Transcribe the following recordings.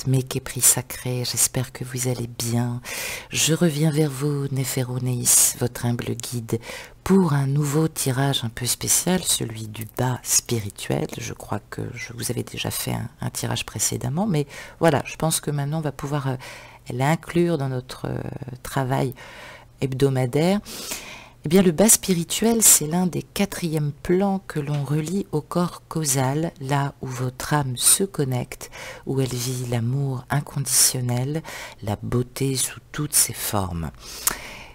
mes képris sacrés, j'espère que vous allez bien. Je reviens vers vous, Néphéronéis, votre humble guide, pour un nouveau tirage un peu spécial, celui du bas spirituel. Je crois que je vous avais déjà fait un tirage précédemment, mais voilà, je pense que maintenant on va pouvoir l'inclure dans notre travail hebdomadaire. Eh bien, le bas spirituel, c'est l'un des 4e plans que l'on relie au corps causal, là où votre âme se connecte, où elle vit l'amour inconditionnel, la beauté sous toutes ses formes.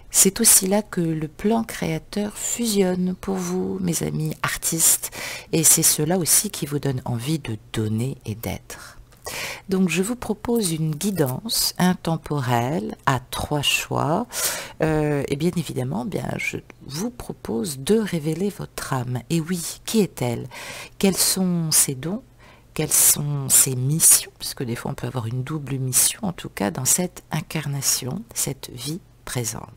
C'est aussi là que le plan créateur fusionne pour vous, mes amis artistes, et c'est cela aussi qui vous donne envie de donner et d'être. Donc je vous propose une guidance intemporelle à 3 choix et bien évidemment je vous propose de révéler votre âme. Et oui, qui est-elle? Quels sont ses dons? Quelles sont ses missions? Parce que des fois on peut avoir une double mission, en tout cas dans cette incarnation, cette vie présente.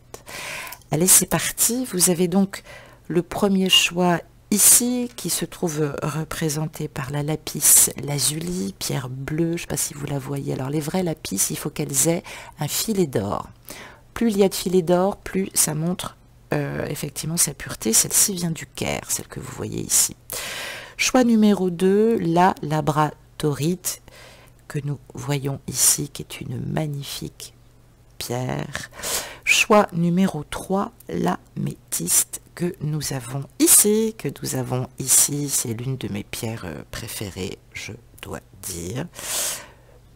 Allez, c'est parti. Vous avez donc le premier choix ici, qui se trouve représenté par la lapis lazuli, pierre bleue, je ne sais pas si vous la voyez. Alors les vrais lapis, il faut qu'elles aient un filet d'or. Plus il y a de filets d'or, plus ça montre effectivement sa pureté. Celle-ci vient du Caire, celle que vous voyez ici. Choix numéro 2, la labradorite, que nous voyons ici, qui est une magnifique pierre. Choix numéro 3, la métiste, que nous avons ici, c'est l'une de mes pierres préférées, je dois dire,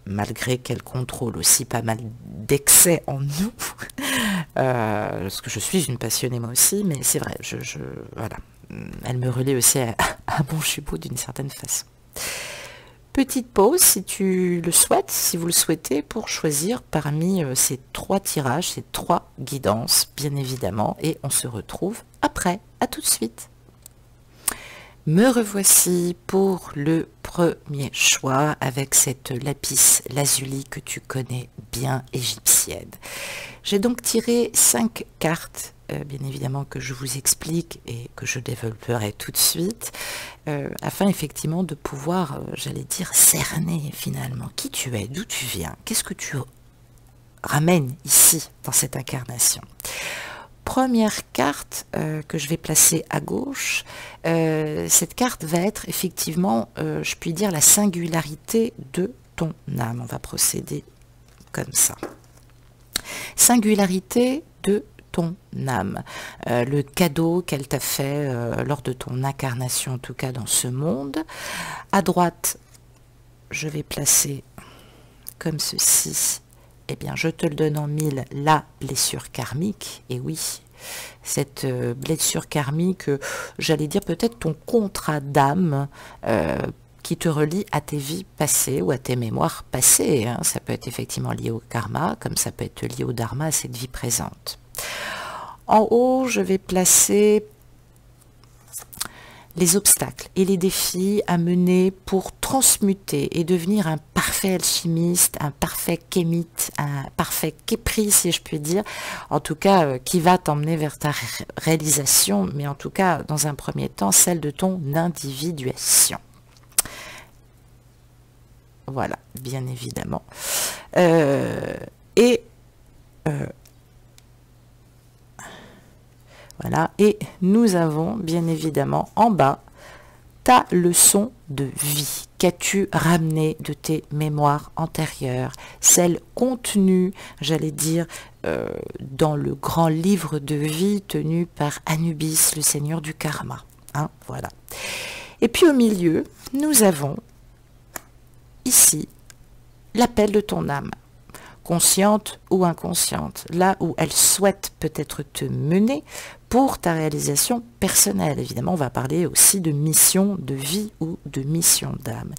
malgré qu'elle contrôle aussi pas mal d'excès en nous, parce que je suis une passionnée moi aussi, mais c'est vrai, voilà, elle me relaie aussi à mon chibou d'une certaine façon. Petite pause si tu le souhaites, si vous le souhaitez, pour choisir parmi ces 3 tirages, ces 3 guidances, bien évidemment, et on se retrouve après. À tout de suite. Me revoici pour le premier choix avec cette lapis lazuli que tu connais bien, égyptienne. J'ai donc tiré 5 cartes, bien évidemment que je vous explique et que je développerai tout de suite, afin effectivement de pouvoir, j'allais dire, cerner finalement qui tu es, d'où tu viens, qu'est-ce que tu ramènes ici dans cette incarnation. Première carte que je vais placer à gauche, cette carte va être effectivement, je puis dire, la singularité de ton âme. On va procéder comme ça. Singularité de ton âme, le cadeau qu'elle t'a fait lors de ton incarnation, en tout cas dans ce monde. À droite, je vais placer comme ceci. Eh bien, je te le donne en 1000, la blessure karmique. Et oui, cette blessure karmique, j'allais dire peut-être ton contrat d'âme qui te relie à tes vies passées ou à tes mémoires passées. Hein. Ça peut être effectivement lié au karma, comme ça peut être lié au dharma, à cette vie présente. En haut, je vais placer les obstacles et les défis à mener pour transmuter et devenir un parfait alchimiste, un parfait kémite, un parfait képri, si je puis dire, en tout cas qui va t'emmener vers ta réalisation, mais en tout cas dans un premier temps celle de ton individuation. Voilà, bien évidemment. Voilà, et nous avons bien évidemment en bas ta leçon de vie. Qu'as-tu ramené de tes mémoires antérieures, celles contenues, j'allais dire, dans le grand livre de vie tenu par Anubis, le seigneur du karma. Hein, voilà. Et puis au milieu, nous avons ici l'appel de ton âme, consciente ou inconsciente, là où elle souhaite peut-être te mener pour ta réalisation personnelle. Évidemment, on va parler aussi de mission de vie ou de mission d'âme.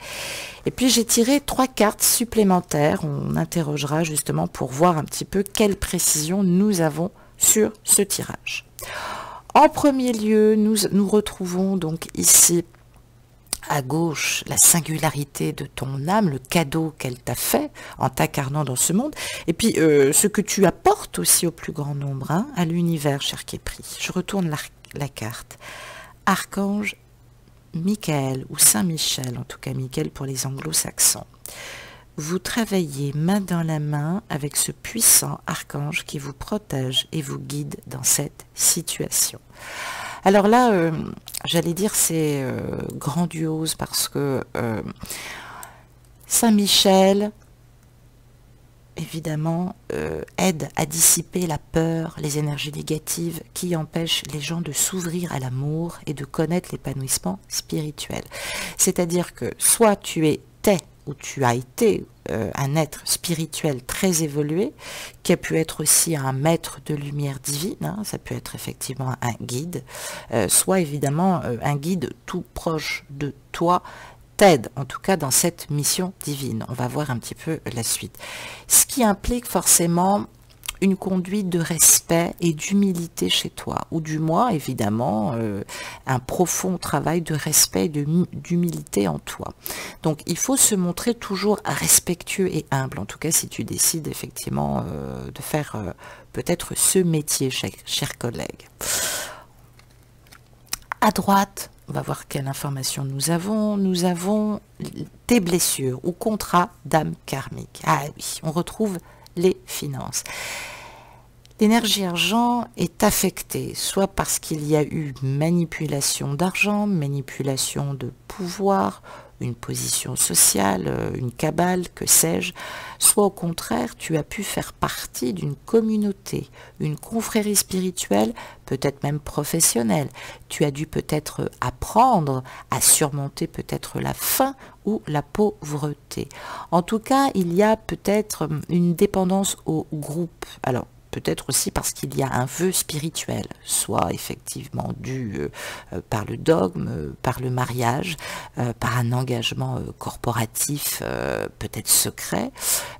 Et puis j'ai tiré 3 cartes supplémentaires, on interrogera justement pour voir un petit peu quelle précision nous avons sur ce tirage. En premier lieu, nous retrouvons donc ici à gauche la singularité de ton âme, le cadeau qu'elle t'a fait en t'incarnant dans ce monde, et puis ce que tu apportes aussi au plus grand nombre, hein, à l'univers, cher Képri. Je retourne la carte. Archange Michael, ou Saint Michel, en tout cas Michael pour les anglo-saxons. vous travaillez main dans la main avec ce puissant archange qui vous protège et vous guide dans cette situation. Alors là, j'allais dire c'est grandiose parce que Saint-Michel, évidemment, aide à dissiper la peur, les énergies négatives qui empêchent les gens de s'ouvrir à l'amour et de connaître l'épanouissement spirituel. C'est-à-dire que soit tu étais ou tu as été un être spirituel très évolué, qui a pu être aussi un maître de lumière divine, hein, ça peut être effectivement un guide, soit évidemment un guide tout proche de toi, t'aide en tout cas dans cette mission divine. On va voir un petit peu la suite. Ce qui implique forcément une conduite de respect et d'humilité chez toi, ou du moins évidemment un profond travail de respect et d'humilité en toi. Donc il faut se montrer toujours respectueux et humble, en tout cas si tu décides effectivement de faire peut-être ce métier, chers collègues. À droite, on va voir quelle information nous avons. Nous avons tes blessures ou contrats d'âme karmique. Ah oui, on retrouve les finances. L'énergie argent est affectée, soit parce qu'il y a eu manipulation d'argent, manipulation de pouvoir, une position sociale, une cabale, que sais-je, soit au contraire, tu as pu faire partie d'une communauté, une confrérie spirituelle, peut-être même professionnelle. Tu as dû peut-être apprendre à surmonter peut-être la faim ou la pauvreté. En tout cas, il y a peut-être une dépendance au groupe. Alors, peut-être aussi parce qu'il y a un vœu spirituel, soit effectivement dû par le dogme, par le mariage, par un engagement corporatif, peut-être secret,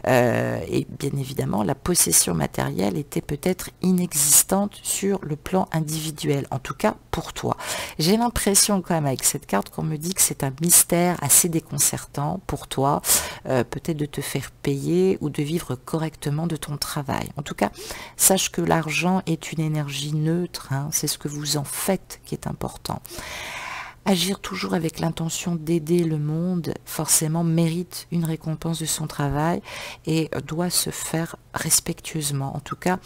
et bien évidemment la possession matérielle était peut-être inexistante sur le plan individuel, en tout cas pour toi. J'ai l'impression quand même avec cette carte qu'on me dit que c'est un mystère assez déconcertant pour toi, peut-être de te faire payer ou de vivre correctement de ton travail. En tout cas, sache que l'argent est une énergie neutre, hein, c'est ce que vous en faites qui est important. Agir toujours avec l'intention d'aider le monde, forcément mérite une récompense de son travail et doit se faire respectueusement. En tout cas,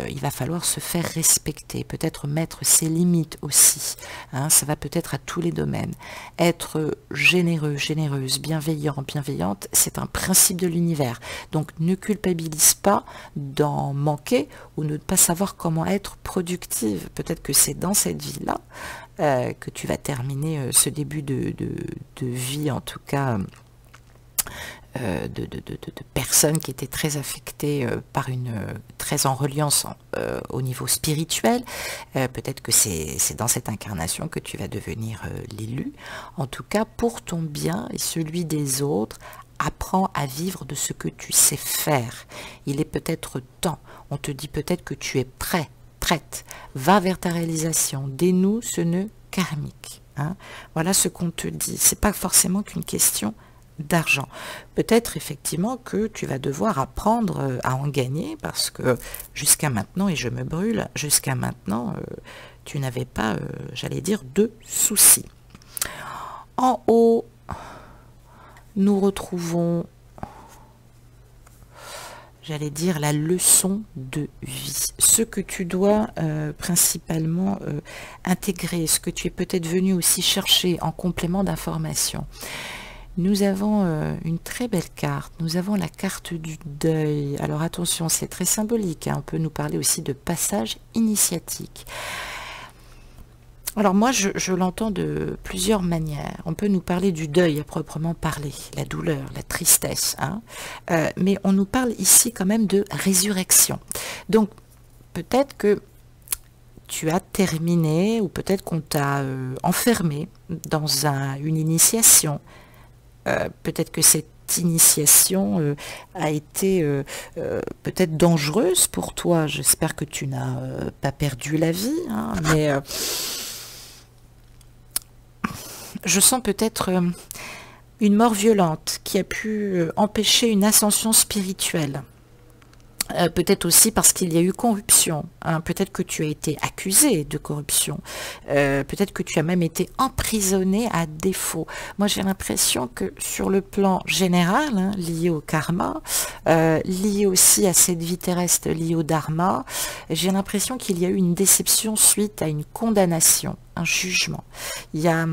il va falloir se faire respecter, peut-être mettre ses limites aussi, hein, ça va peut-être à tous les domaines. Être généreux, généreuse, bienveillant, bienveillante, c'est un principe de l'univers. Donc ne culpabilise pas d'en manquer ou ne pas savoir comment être productive. Peut-être que c'est dans cette vie-là que tu vas terminer ce début de vie, en tout cas de personnes qui étaient très affectées par très en reliance au niveau spirituel. Peut-être que c'est dans cette incarnation que tu vas devenir l'élu. En tout cas, pour ton bien et celui des autres, apprends à vivre de ce que tu sais faire. Il est peut-être temps, on te dit peut-être que tu es prêt, prête. Va vers ta réalisation, dénoue ce nœud karmique. Hein. Voilà ce qu'on te dit. C'est pas forcément qu'une question d'argent. Peut-être effectivement que tu vas devoir apprendre à en gagner parce que jusqu'à maintenant, et je me brûle, jusqu'à maintenant, tu n'avais pas, j'allais dire, de soucis. En haut, nous retrouvons, j'allais dire, la leçon de vie. Ce que tu dois principalement intégrer, ce que tu es peut-être venu aussi chercher en complément d'information. Nous avons une très belle carte, nous avons la carte du deuil. Alors attention, c'est très symbolique, hein. On peut nous parler aussi de passage initiatique. Alors moi, je l'entends de plusieurs manières. On peut nous parler du deuil à proprement parler, la douleur, la tristesse, hein. Mais on nous parle ici quand même de résurrection. Donc peut-être que tu as terminé, ou peut-être qu'on t'a enfermé dans une initiation. Peut-être que cette initiation a été peut-être dangereuse pour toi. J'espère que tu n'as pas perdu la vie, hein, mais je sens peut-être une mort violente qui a pu empêcher une ascension spirituelle. Peut-être aussi parce qu'il y a eu corruption, hein. Peut-être que tu as été accusé de corruption, peut-être que tu as même été emprisonné à défaut. Moi j'ai l'impression que sur le plan général, hein, lié au karma, lié aussi à cette vie terrestre, lié au dharma, j'ai l'impression qu'il y a eu une déception suite à une condamnation, un jugement. Il y a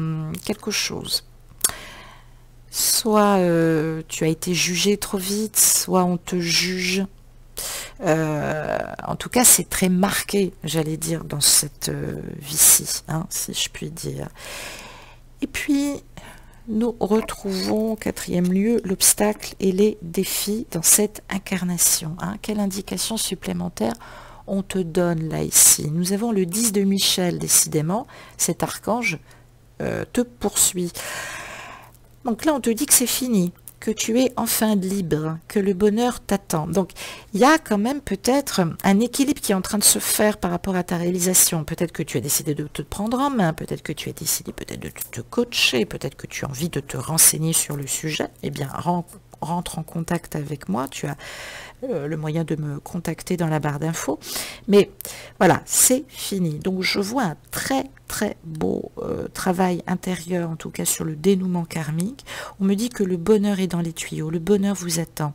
quelque chose. Soit tu as été jugé trop vite, soit on te juge. En tout cas, c'est très marqué, j'allais dire, dans cette vie-ci, hein, si je puis dire. Et puis, nous retrouvons, au 4e lieu, l'obstacle et les défis dans cette incarnation. Hein. Quelle indication supplémentaire on te donne là, ici? Nous avons le 10 de Michel, décidément, cet archange te poursuit. Donc là, on te dit que c'est fini, que tu es enfin libre, que le bonheur t'attend. Donc, il y a quand même peut-être un équilibre qui est en train de se faire par rapport à ta réalisation. Peut-être que tu as décidé de te prendre en main, peut-être que tu as décidé peut-être de te coacher, peut-être que tu as envie de te renseigner sur le sujet. Eh bien, rentre en contact avec moi. Tu as le moyen de me contacter dans la barre d'infos. Mais voilà, c'est fini. Donc, je vois un très beau travail intérieur, en tout cas sur le dénouement karmique. On me dit que le bonheur est dans les tuyaux, le bonheur vous attend.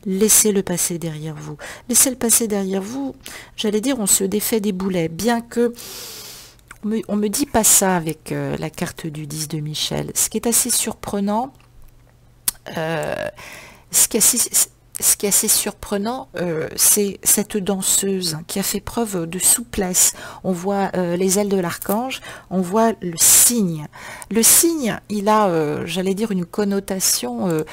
Laissez-le passer derrière vous. Laissez-le passer derrière vous, j'allais dire, on se défait des boulets, bien que on me dit pas ça avec la carte du 10 de Michel. Ce qui est assez surprenant, ce qui est assez surprenant, c'est cette danseuse qui a fait preuve de souplesse. On voit les ailes de l'archange, on voit le cygne. Le cygne, il a, j'allais dire, une connotation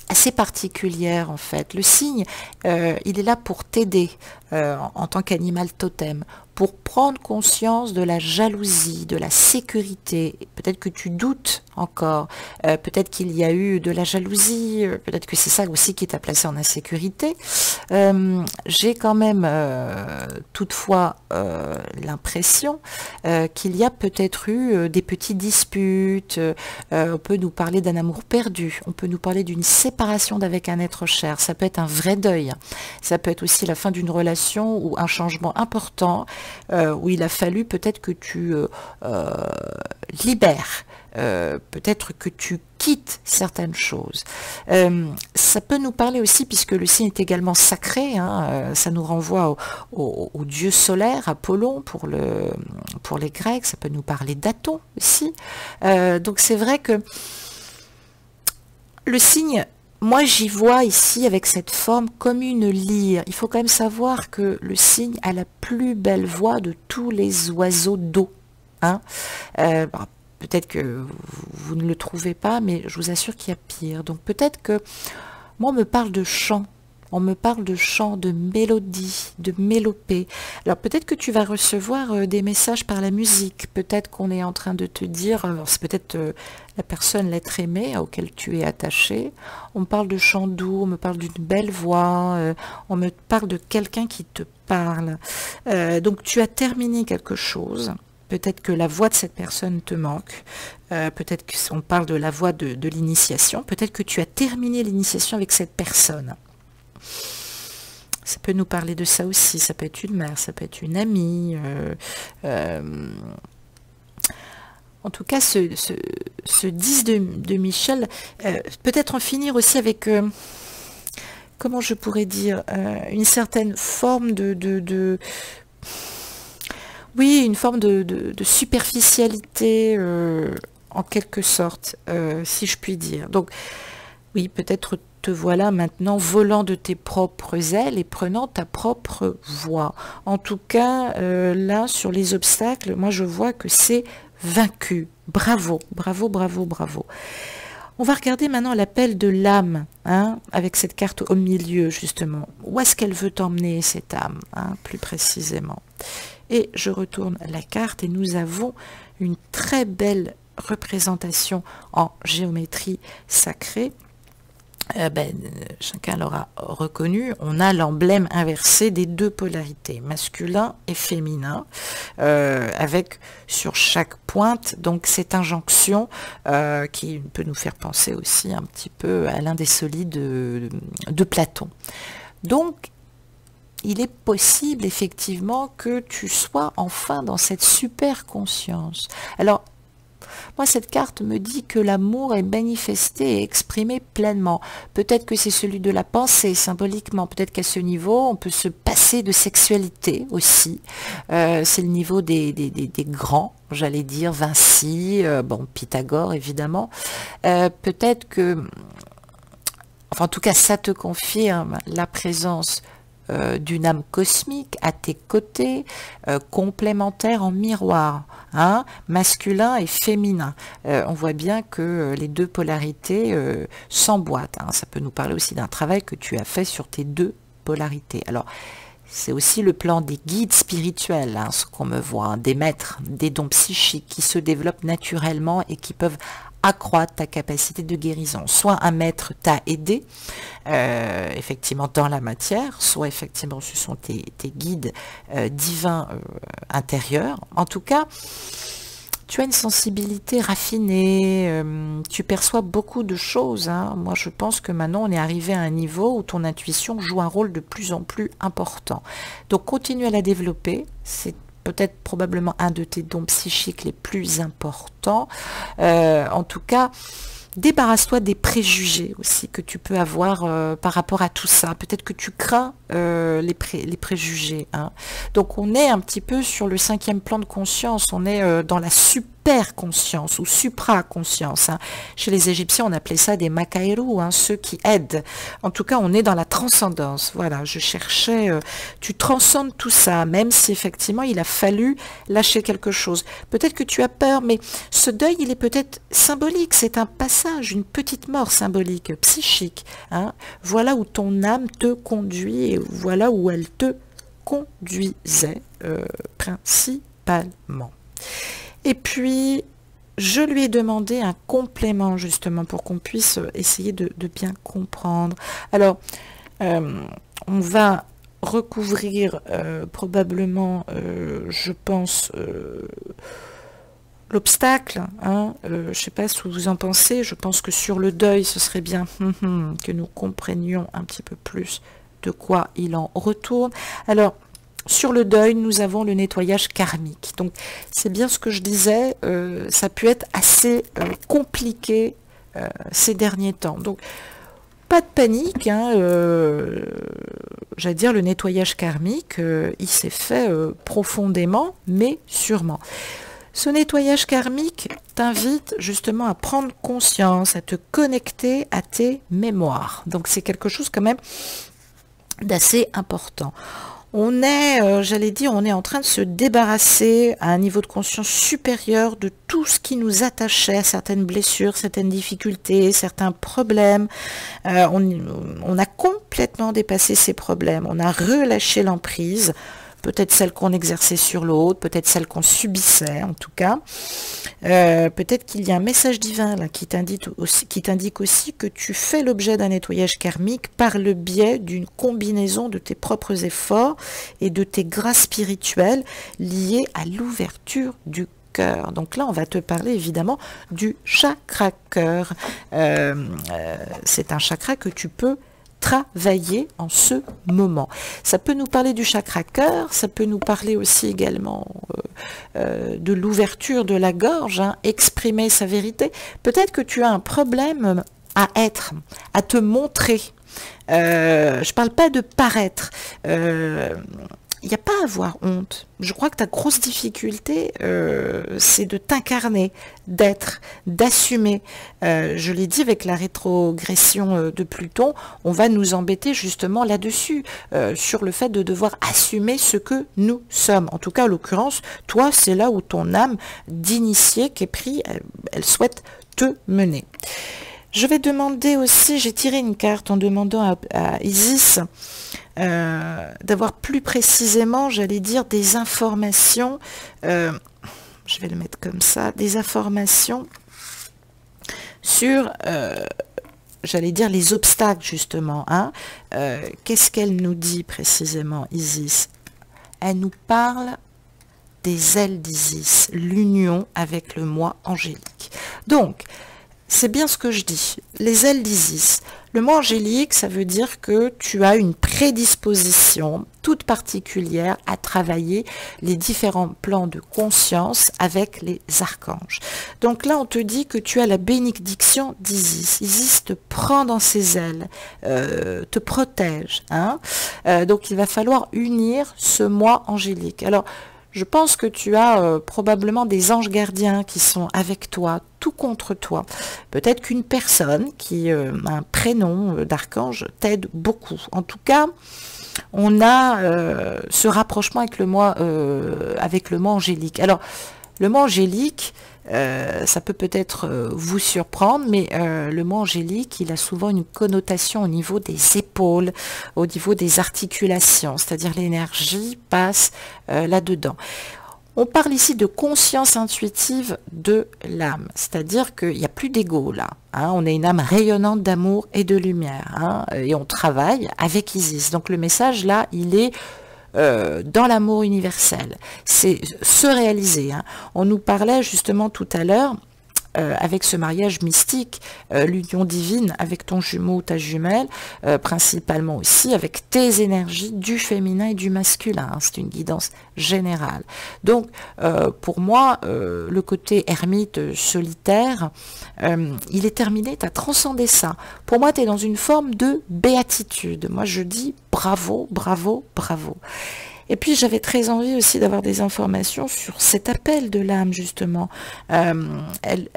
assez particulière en fait. Le cygne, il est là pour t'aider en tant qu'animal totem, pour prendre conscience de la jalousie, de la sécurité. Peut-être que tu doutes encore, peut-être qu'il y a eu de la jalousie, peut-être que c'est ça aussi qui t'a placé en insécurité. J'ai quand même toutefois l'impression qu'il y a peut-être eu des petites disputes, on peut nous parler d'un amour perdu, on peut nous parler d'une séparation d'avec un être cher, ça peut être un vrai deuil, ça peut être aussi la fin d'une relation ou un changement important où il a fallu peut-être que tu libères, peut-être que tu quittes certaines choses. Ça peut nous parler aussi, puisque le signe est également sacré, hein, ça nous renvoie au dieu solaire, Apollon, pour les Grecs, ça peut nous parler d'Aton aussi. Donc c'est vrai que le signe, moi j'y vois ici avec cette forme comme une lyre. Il faut quand même savoir que le cygne a la plus belle voix de tous les oiseaux d'eau. Hein. Peut-être que vous ne le trouvez pas, mais je vous assure qu'il y a pire. Donc peut-être que moi on me parle de chant. On me parle de chant, de mélodie, de mélopée. Alors peut-être que tu vas recevoir des messages par la musique. Peut-être qu'on est en train de te dire, c'est peut-être la personne, l'être aimé auquel tu es attaché. On me parle de chant doux, on me parle d'une belle voix, on me parle de quelqu'un qui te parle. Donc tu as terminé quelque chose. Peut-être que la voix de cette personne te manque. Peut-être qu'on parle de la voix de l'initiation. Peut-être que tu as terminé l'initiation avec cette personne. Ça peut nous parler de ça aussi, ça peut être une mère, ça peut être une amie. En tout cas, ce 10 de Michel, peut-être en finir aussi avec, comment je pourrais dire, une certaine forme oui, une forme de superficialité, en quelque sorte, si je puis dire. Donc, oui, peut-être te voilà maintenant volant de tes propres ailes et prenant ta propre voie. En tout cas, là, sur les obstacles, moi je vois que c'est vaincu. Bravo, bravo, bravo, bravo. On va regarder maintenant l'appel de l'âme, hein, avec cette carte au milieu, justement. Où est-ce qu'elle veut t'emmener, cette âme, hein, plus précisément. Et je retourne la carte et nous avons une très belle représentation en géométrie sacrée. Chacun l'aura reconnu, on a l'emblème inversé des deux polarités, masculin et féminin, avec sur chaque pointe donc cette injonction qui peut nous faire penser aussi un petit peu à l'un des solides de Platon. Donc, il est possible effectivement que tu sois enfin dans cette super conscience. Alors, moi, cette carte me dit que l'amour est manifesté et exprimé pleinement. Peut-être que c'est celui de la pensée, symboliquement. Peut-être qu'à ce niveau, on peut se passer de sexualité aussi. C'est le niveau des grands, j'allais dire, Vinci, bon, Pythagore, évidemment. Peut-être que, enfin, en tout cas, ça te confirme la présence d'une âme cosmique à tes côtés, complémentaire en miroir, hein, masculin et féminin. On voit bien que les deux polarités s'emboîtent. Hein. Ça peut nous parler aussi d'un travail que tu as fait sur tes deux polarités. Alors, c'est aussi le plan des guides spirituels, hein, ce qu'on me voit, hein, des maîtres, des dons psychiques qui se développent naturellement et qui peuvent accroître ta capacité de guérison. Soit un maître t'a aidé, effectivement dans la matière, soit effectivement ce sont tes guides divins intérieurs. En tout cas, tu as une sensibilité raffinée, tu perçois beaucoup de choses. Hein. Moi, je pense que maintenant, on est arrivé à un niveau où ton intuition joue un rôle de plus en plus important. Donc, continue à la développer. C'est peut-être probablement un de tes dons psychiques les plus importants. En tout cas, débarrasse-toi des préjugés aussi que tu peux avoir par rapport à tout ça. Peut-être que tu crains les préjugés. Hein. Donc on est un petit peu sur le 5e plan de conscience. On est dans la super conscience ou supra-conscience. Hein. Chez les Égyptiens, on appelait ça des makairu, hein, ceux qui aident. En tout cas, on est dans la transcendance. Voilà, je cherchais, tu transcendes tout ça, même si effectivement, il a fallu lâcher quelque chose. Peut-être que tu as peur, mais ce deuil, il est peut-être symbolique. C'est un passage, une petite mort symbolique, psychique. Hein. Voilà où ton âme te conduit et voilà où elle te conduisait principalement. Et puis, je lui ai demandé un complément justement pour qu'on puisse essayer de bien comprendre. Alors, on va recouvrir probablement, je pense, l'obstacle. Hein, je ne sais pas ce que vous en pensez. Je pense que sur le deuil, ce serait bien que nous comprenions un petit peu plus de quoi il en retourne. Alors, sur le deuil, nous avons le nettoyage karmique. Donc, c'est bien ce que je disais, ça a pu être assez compliqué ces derniers temps. Donc, pas de panique, hein, j'allais dire le nettoyage karmique, il s'est fait profondément, mais sûrement. Ce nettoyage karmique t'invite justement à prendre conscience, à te connecter à tes mémoires. Donc, c'est quelque chose quand même d'assez important. On est, j'allais dire, on est en train de se débarrasser à un niveau de conscience supérieur de tout ce qui nous attachait à certaines blessures, certaines difficultés, certains problèmes. On a complètement dépassé ces problèmes. On a relâché l'emprise, peut-être celle qu'on exerçait sur l'autre, peut-être celle qu'on subissait en tout cas. Peut-être qu'il y a un message divin là, qui t'indique aussi que tu fais l'objet d'un nettoyage karmique par le biais d'une combinaison de tes propres efforts et de tes grâces spirituelles liées à l'ouverture du cœur. Donc là, on va te parler évidemment du chakra cœur. C'est un chakra que tu peux travailler en ce moment. Ça peut nous parler du chakra cœur, ça peut nous parler aussi également de l'ouverture de la gorge, hein, exprimer sa vérité. Peut-être que tu as un problème à être, à te montrer. Je ne parle pas de paraître. Il n'y a pas à avoir honte. Je crois que ta grosse difficulté, c'est de t'incarner, d'être, d'assumer. Je l'ai dit avec la rétrogression de Pluton, on va nous embêter justement là-dessus, sur le fait de devoir assumer ce que nous sommes. En tout cas, en l'occurrence, toi, c'est là où ton âme d'initié qui est prise, elle souhaite te mener. Je vais demander aussi, j'ai tiré une carte en demandant à Isis d'avoir plus précisément, j'allais dire, des informations, je vais le mettre comme ça, des informations sur, j'allais dire, les obstacles justement. Hein. Qu'est-ce qu'elle nous dit précisément, Isis? Elle nous parle des ailes d'Isis, l'union avec le moi angélique. Donc, c'est bien ce que je dis, les ailes d'Isis. Le mot angélique, ça veut dire que tu as une prédisposition toute particulière à travailler les différents plans de conscience avec les archanges. Donc là, on te dit que tu as la bénédiction d'Isis. Isis te prend dans ses ailes, te protège. Hein. Donc il va falloir unir ce moi angélique. Alors, je pense que tu as probablement des anges gardiens qui sont avec toi, tout contre toi. Peut-être qu'une personne qui a un prénom d'archange t'aide beaucoup. En tout cas, on a ce rapprochement avec le moi angélique. Alors, le mot angélique, ça peut peut-être vous surprendre, mais le mot angélique, il a souvent une connotation au niveau des épaules, au niveau des articulations, c'est-à-dire l'énergie passe là-dedans. On parle ici de conscience intuitive de l'âme, c'est-à-dire qu'il n'y a plus d'ego là. Hein, on est une âme rayonnante d'amour et de lumière, hein, et on travaille avec Isis. Donc le message là, il est dans l'amour universel. C'est se réaliser. Hein. On nous parlait justement tout à l'heure, avec ce mariage mystique, l'union divine avec ton jumeau ou ta jumelle, principalement aussi avec tes énergies du féminin et du masculin. Hein, c'est une guidance générale. Donc, pour moi, le côté ermite solitaire, il est terminé, tu as transcendé ça. Pour moi, tu es dans une forme de béatitude. Moi, je dis bravo, bravo, bravo. Et puis j'avais très envie aussi d'avoir des informations sur cet appel de l'âme justement. Elle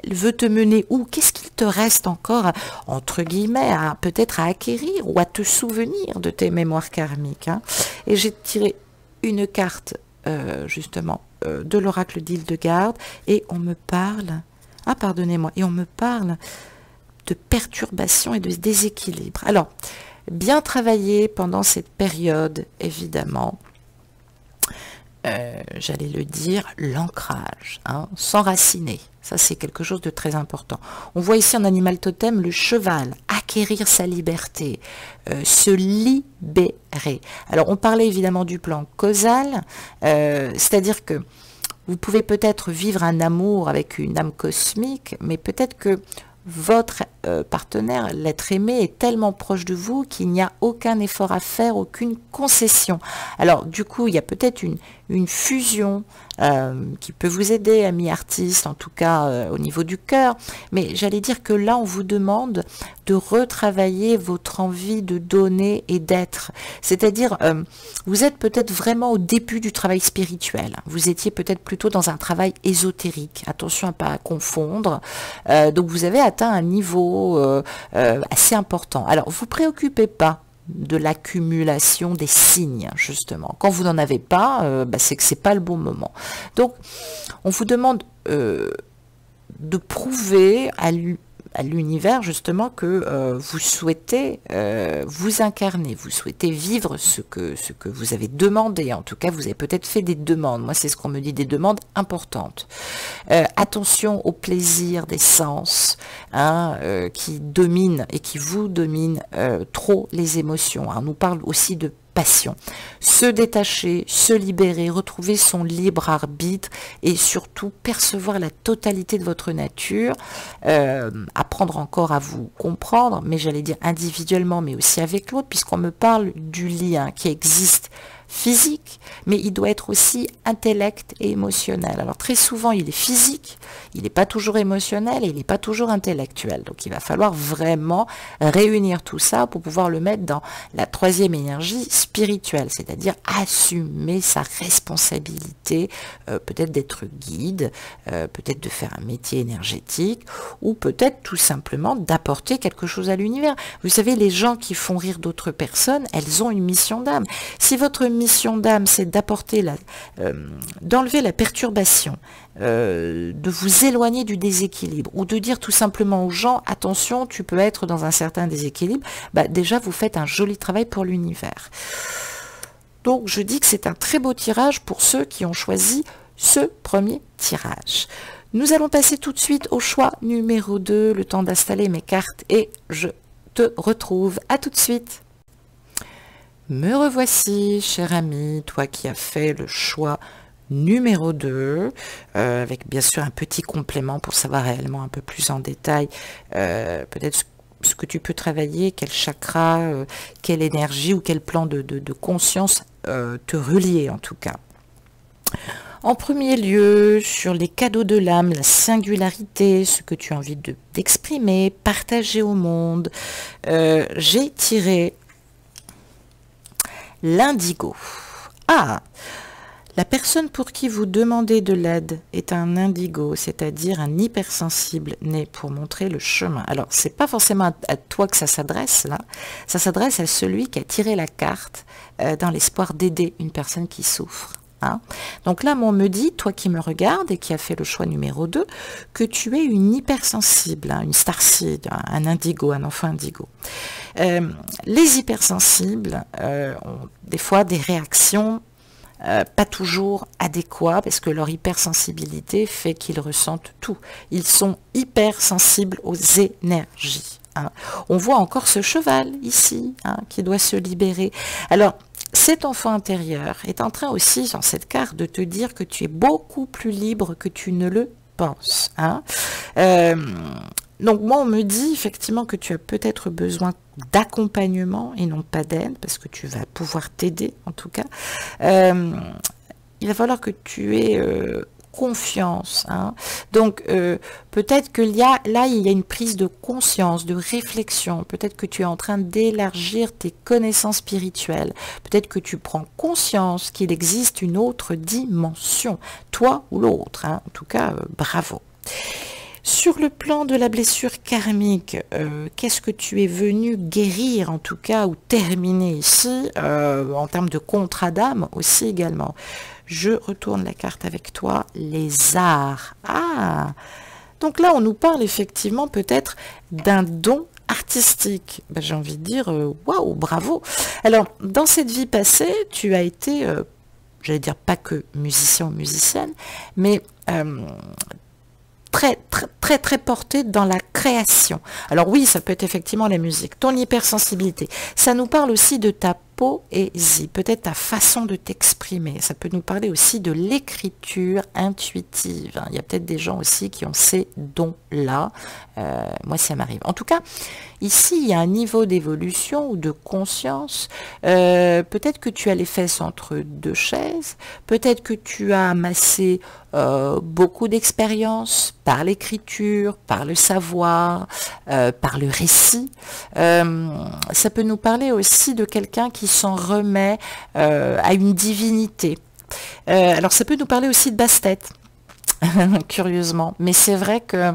veut te mener où? Qu'est-ce qu'il te reste encore, entre guillemets, peut-être à acquérir ou à te souvenir de tes mémoires karmiques, hein. Et j'ai tiré une carte justement de l'oracle d'Hildegarde et on me parle, pardonnez-moi, et on me parle de perturbation et de déséquilibre. Alors, bien travailler pendant cette période, évidemment, j'allais le dire, l'ancrage, hein, s'enraciner. Ça, c'est quelque chose de très important. On voit ici en animal totem le cheval, acquérir sa liberté, se libérer. Alors, on parlait évidemment du plan causal, c'est-à-dire que vous pouvez peut-être vivre un amour avec une âme cosmique, mais peut-être que votre partenaire, l'être aimé, est tellement proche de vous qu'il n'y a aucun effort à faire, aucune concession. Alors, du coup, il y a peut-être une fusion qui peut vous aider, ami artiste, en tout cas au niveau du cœur. Mais j'allais dire que là, on vous demande de retravailler votre envie de donner et d'être. C'est-à-dire, vous êtes peut-être vraiment au début du travail spirituel. Vous étiez peut-être plutôt dans un travail ésotérique. Attention à ne pas confondre. Donc, vous avez atteint un niveau assez important. Alors, vous préoccupez pas de l'accumulation des signes, justement. Quand vous n'en avez pas, c'est que c'est pas le bon moment. Donc, on vous demande de prouver à l'univers, justement, que vous souhaitez vous incarner, vous souhaitez vivre ce que vous avez demandé. En tout cas, vous avez peut-être fait des demandes. Moi, c'est ce qu'on me dit, des demandes importantes. Attention au plaisir des sens, hein, qui dominent et qui vous dominent trop les émotions. Hein. On nous parle aussi de passion. Se détacher, se libérer, retrouver son libre arbitre et surtout percevoir la totalité de votre nature, apprendre encore à vous comprendre, mais j'allais dire individuellement, mais aussi avec l'autre, puisqu'on me parle du lien qui existe physique, mais il doit être aussi intellect et émotionnel. Alors très souvent, il est physique, il n'est pas toujours émotionnel et il n'est pas toujours intellectuel. Donc il va falloir vraiment réunir tout ça pour pouvoir le mettre dans la troisième énergie spirituelle, c'est-à-dire assumer sa responsabilité, peut-être d'être guide, peut-être de faire un métier énergétique, ou peut-être tout simplement d'apporter quelque chose à l'univers. Vous savez, les gens qui font rire d'autres personnes, elles ont une mission d'âme. Si votre mission d'âme, c'est d'apporter d'enlever la perturbation, de vous éloigner du déséquilibre, ou de dire tout simplement aux gens, attention, tu peux être dans un certain déséquilibre, déjà vous faites un joli travail pour l'univers. Donc je dis que c'est un très beau tirage pour ceux qui ont choisi ce premier tirage. Nous allons passer tout de suite au choix numéro 2, le temps d'installer mes cartes, et je te retrouve. À tout de suite. Me revoici, cher ami, toi qui as fait le choix numéro 2, avec bien sûr un petit complément pour savoir réellement un peu plus en détail, peut-être ce que tu peux travailler, quel chakra, quelle énergie ou quel plan de conscience te relier en tout cas. En premier lieu, sur les cadeaux de l'âme, la singularité, ce que tu as envie d'exprimer, partager au monde, j'ai tiré l'indigo. Ah, la personne pour qui vous demandez de l'aide est un indigo, c'est-à-dire un hypersensible né pour montrer le chemin. Alors, c'est pas forcément à toi que ça s'adresse, là. Ça s'adresse à celui qui a tiré la carte dans l'espoir d'aider une personne qui souffre. Hein. Donc là, on me dit, toi qui me regardes et qui a fait le choix numéro 2, que tu es une hypersensible, hein, une starseed, un indigo, un enfant indigo. Les hypersensibles ont des fois des réactions pas toujours adéquats parce que leur hypersensibilité fait qu'ils ressentent tout. Ils sont hypersensibles aux énergies. Hein. On voit encore ce cheval ici hein, qui doit se libérer. Alors, cet enfant intérieur est en train aussi, dans cette carte, de te dire que tu es beaucoup plus libre que tu ne le penses. Hein. Donc moi, on me dit effectivement que tu as peut-être besoin d'accompagnement et non pas d'aide, parce que tu vas pouvoir t'aider en tout cas. Il va falloir que tu aies confiance. Hein. Donc peut-être que il y a une prise de conscience, de réflexion. Peut-être que tu es en train d'élargir tes connaissances spirituelles. Peut-être que tu prends conscience qu'il existe une autre dimension, toi ou l'autre. Hein. En tout cas, bravo. Sur le plan de la blessure karmique, qu'est-ce que tu es venu guérir en tout cas ou terminer ici en termes de contrat d'âme aussi également. Je retourne la carte avec toi, les arts. Ah, donc là on nous parle effectivement peut-être d'un don artistique. Ben, j'ai envie de dire waouh, bravo. Alors dans cette vie passée, tu as été, j'allais dire pas que musicien ou musicienne, mais très porté dans la création. Alors oui, ça peut être effectivement la musique, ton hypersensibilité. Ça nous parle aussi de ta poésie, peut-être ta façon de t'exprimer. Ça peut nous parler aussi de l'écriture intuitive. Il y a peut-être des gens aussi qui ont ces dons-là. Moi, ça m'arrive. En tout cas, ici, il y a un niveau d'évolution ou de conscience. Peut-être que tu as les fesses entre deux chaises. Peut-être que tu as amassé beaucoup d'expérience par l'écriture, par le savoir, par le récit. Ça peut nous parler aussi de quelqu'un qui s'en remet à une divinité. Alors ça peut nous parler aussi de basse-tête, curieusement. Mais c'est vrai que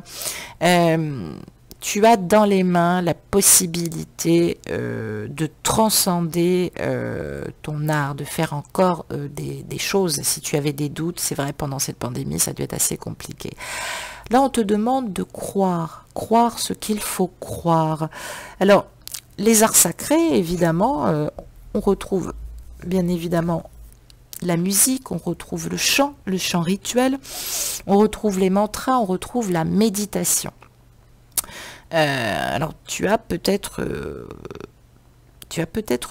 tu as dans les mains la possibilité de transcender ton art, de faire encore des choses. Si tu avais des doutes, c'est vrai, pendant cette pandémie, ça a dû être assez compliqué. Là, on te demande de croire ce qu'il faut croire. Alors, les arts sacrés, évidemment, on retrouve bien évidemment la musique, on retrouve le chant rituel, on retrouve les mantras, on retrouve la méditation. Alors, tu as peut-être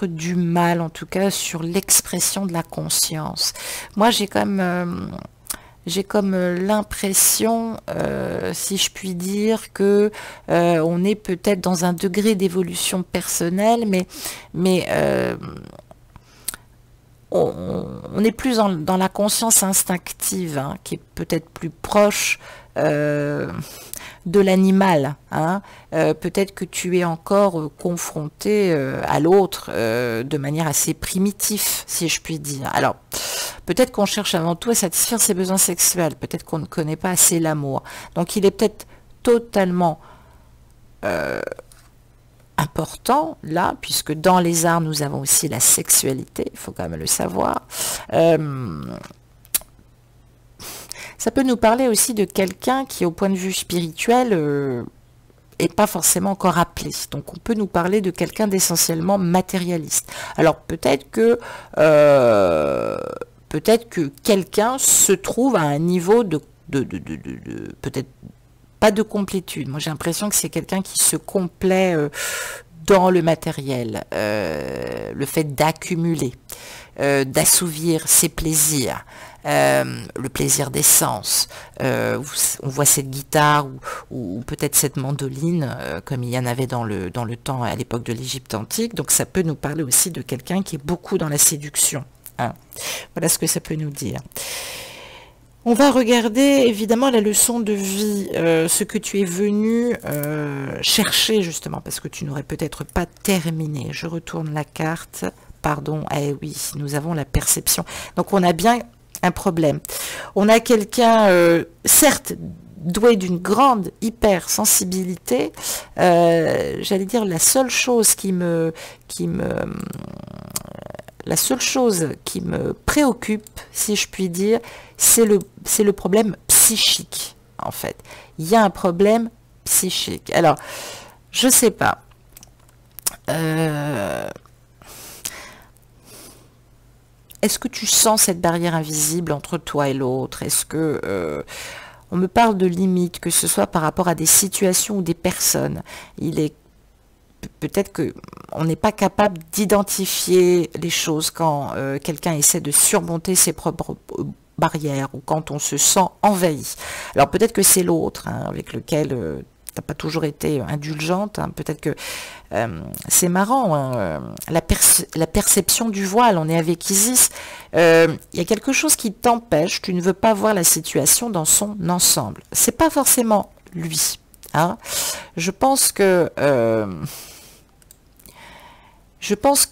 du mal, en tout cas, sur l'expression de la conscience. Moi, j'ai comme l'impression, si je puis dire, que on est peut-être dans un degré d'évolution personnelle, mais on est plus dans la conscience instinctive, hein, qui est peut-être plus proche de l'animal. Hein. Peut-être que tu es encore confronté à l'autre de manière assez primitive, si je puis dire. Alors, peut-être qu'on cherche avant tout à satisfaire ses besoins sexuels. Peut-être qu'on ne connaît pas assez l'amour. Donc, il est peut-être totalement important, là, puisque dans les arts, nous avons aussi la sexualité. Il faut quand même le savoir. Ça peut nous parler aussi de quelqu'un qui, au point de vue spirituel, est pas forcément encore appelé. Donc on peut nous parler de quelqu'un d'essentiellement matérialiste. Alors peut-être que quelqu'un se trouve à un niveau de peut-être pas de complétude. Moi j'ai l'impression que c'est quelqu'un qui se complaît dans le matériel, le fait d'accumuler. d'assouvir ses plaisirs, le plaisir des sens. On voit cette guitare ou peut-être cette mandoline, comme il y en avait dans le temps à l'époque de l'Égypte antique. Donc ça peut nous parler aussi de quelqu'un qui est beaucoup dans la séduction. Hein. Voilà ce que ça peut nous dire. On va regarder évidemment la leçon de vie, ce que tu es venu chercher justement, parce que tu n'aurais peut-être pas terminé. Je retourne la carte, pardon, eh oui, nous avons la perception. Donc on a bien un problème. On a quelqu'un, certes, doué d'une grande hypersensibilité. J'allais dire la seule chose qui me préoccupe, si je puis dire, c'est le problème psychique, en fait. Il y a un problème psychique. Alors, je sais pas. Est-ce que tu sens cette barrière invisible entre toi et l'autre? Est-ce que on me parle de limites, que ce soit par rapport à des situations ou des personnes? Il est peut-être qu'on n'est pas capable d'identifier les choses quand quelqu'un essaie de surmonter ses propres barrières ou quand on se sent envahi. Alors peut-être que c'est l'autre hein, avec lequel tu n'as pas toujours été indulgente. Hein. Peut-être que c'est marrant, hein, la perception du voile, on est avec Isis. Il y a quelque chose qui t'empêche, tu ne veux pas voir la situation dans son ensemble. C'est pas forcément lui. Hein. Je pense que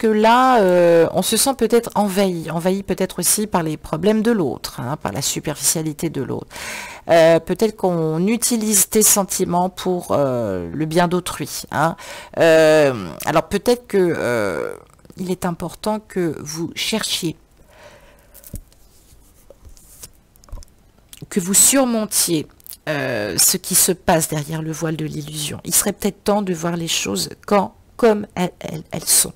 là, on se sent peut-être envahi peut-être aussi par les problèmes de l'autre, hein, par la superficialité de l'autre. Peut-être qu'on utilise tes sentiments pour le bien d'autrui. Hein. Alors peut-être que il est important que vous cherchiez, que vous surmontiez ce qui se passe derrière le voile de l'illusion. Il serait peut-être temps de voir les choses comme elles sont.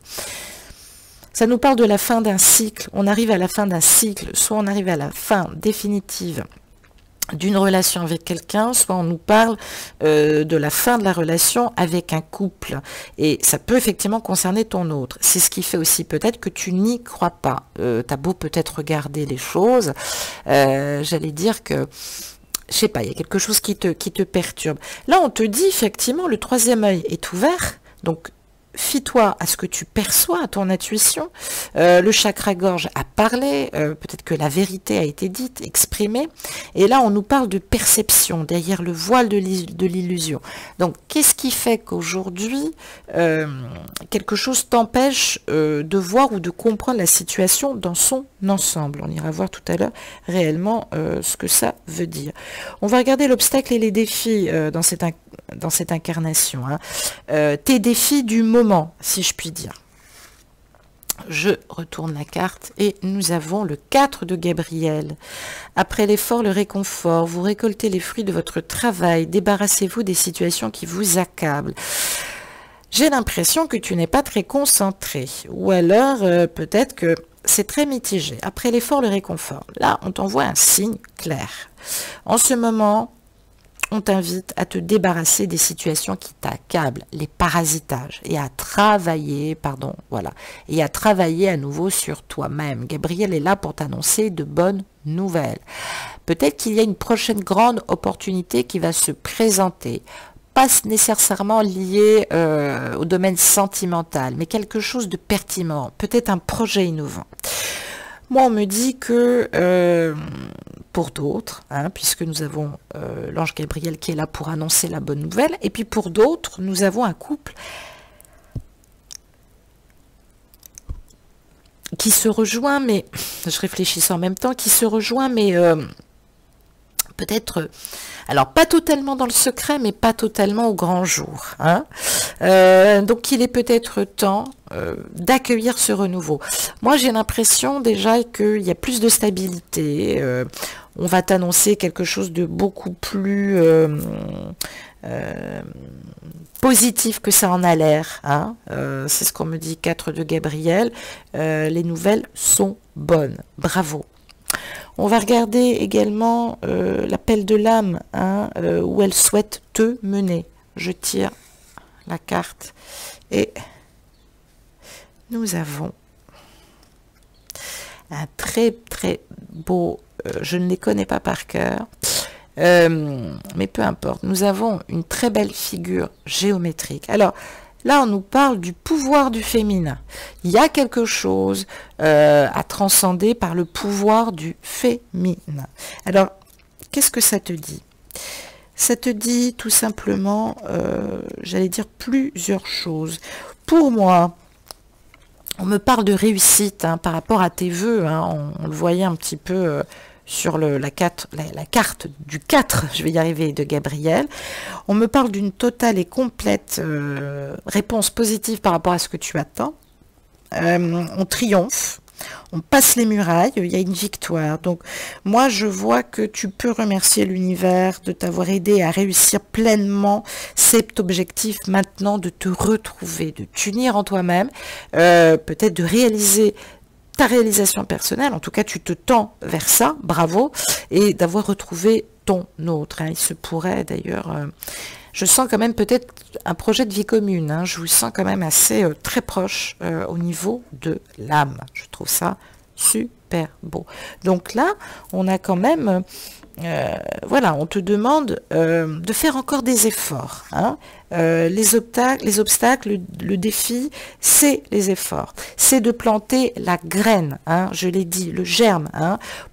Ça nous parle de la fin d'un cycle. On arrive à la fin d'un cycle, soit on arrive à la fin définitive d'une relation avec quelqu'un, soit on nous parle de la fin de la relation avec un couple. Et ça peut effectivement concerner ton autre. C'est ce qui fait aussi peut-être que tu n'y crois pas. T'as beau peut-être regarder les choses, j'allais dire que je sais pas, il y a quelque chose qui te perturbe. Là, on te dit effectivement, le troisième œil est ouvert, donc fie-toi à ce que tu perçois, à ton intuition. Le chakra-gorge a parlé, peut-être que la vérité a été dite, exprimée. Et là, on nous parle de perception, derrière le voile de l'illusion. Donc, qu'est-ce qui fait qu'aujourd'hui, quelque chose t'empêche de voir ou de comprendre la situation dans son ensemble? On ira voir tout à l'heure réellement ce que ça veut dire. On va regarder l'obstacle et les défis dans cette incarnation. Hein. Tes défis du moment, si je puis dire. Je retourne la carte et nous avons le 4 de Gabriel. Après l'effort, le réconfort, vous récoltez les fruits de votre travail, débarrassez-vous des situations qui vous accablent. J'ai l'impression que tu n'es pas très concentré, ou alors peut-être que c'est très mitigé. Après l'effort, le réconfort. Là, on t'envoie un signe clair. En ce moment, on t'invite à te débarrasser des situations qui t'accablent, les parasitages, et à travailler, et à travailler à nouveau sur toi-même. Gabriel est là pour t'annoncer de bonnes nouvelles. Peut-être qu'il y a une prochaine grande opportunité qui va se présenter, pas nécessairement lié au domaine sentimental, mais quelque chose de pertinent, peut-être un projet innovant. Moi, on me dit que pour d'autres, hein, puisque nous avons l'ange Gabriel qui est là pour annoncer la bonne nouvelle, et puis pour d'autres, nous avons un couple qui se rejoint, mais je réfléchis en même temps, qui se rejoint, mais peut-être, alors pas totalement dans le secret, mais pas totalement au grand jour. Hein. Donc il est peut-être temps d'accueillir ce renouveau. Moi j'ai l'impression déjà qu'il y a plus de stabilité. On va t'annoncer quelque chose de beaucoup plus positif que ça en a l'air. Hein. C'est ce qu'on me dit, 4 de Gabriel. Les nouvelles sont bonnes. Bravo. On va regarder également l'appel de l'âme, hein, où elle souhaite te mener. Je tire la carte et nous avons un très très beau, je ne les connais pas par cœur, mais peu importe, nous avons une très belle figure géométrique. Alors, là, on nous parle du pouvoir du féminin. Il y a quelque chose à transcender par le pouvoir du féminin. Alors, qu'est-ce que ça te dit? Ça te dit tout simplement, j'allais dire plusieurs choses. Pour moi, on me parle de réussite par rapport à tes vœux. On le voyait un petit peu sur la carte du 4, je vais y arriver, de Gabriel. On me parle d'une totale et complète réponse positive par rapport à ce que tu attends. On triomphe, on passe les murailles, il y a une victoire. Donc moi je vois que tu peux remercier l'univers de t'avoir aidé à réussir pleinement cet objectif maintenant, de te retrouver, de t'unir en toi-même, peut-être de réaliser ta réalisation personnelle. En tout cas tu te tends vers ça, bravo, et d'avoir retrouvé ton autre. Il se pourrait d'ailleurs... je sens quand même peut-être un projet de vie commune. Je vous sens quand même assez très proche au niveau de l'âme. Je trouve ça super beau. Donc là, on a quand même... voilà, on te demande de faire encore des efforts. Les obstacles, le défi, c'est les efforts. C'est de planter la graine, je l'ai dit, le germe,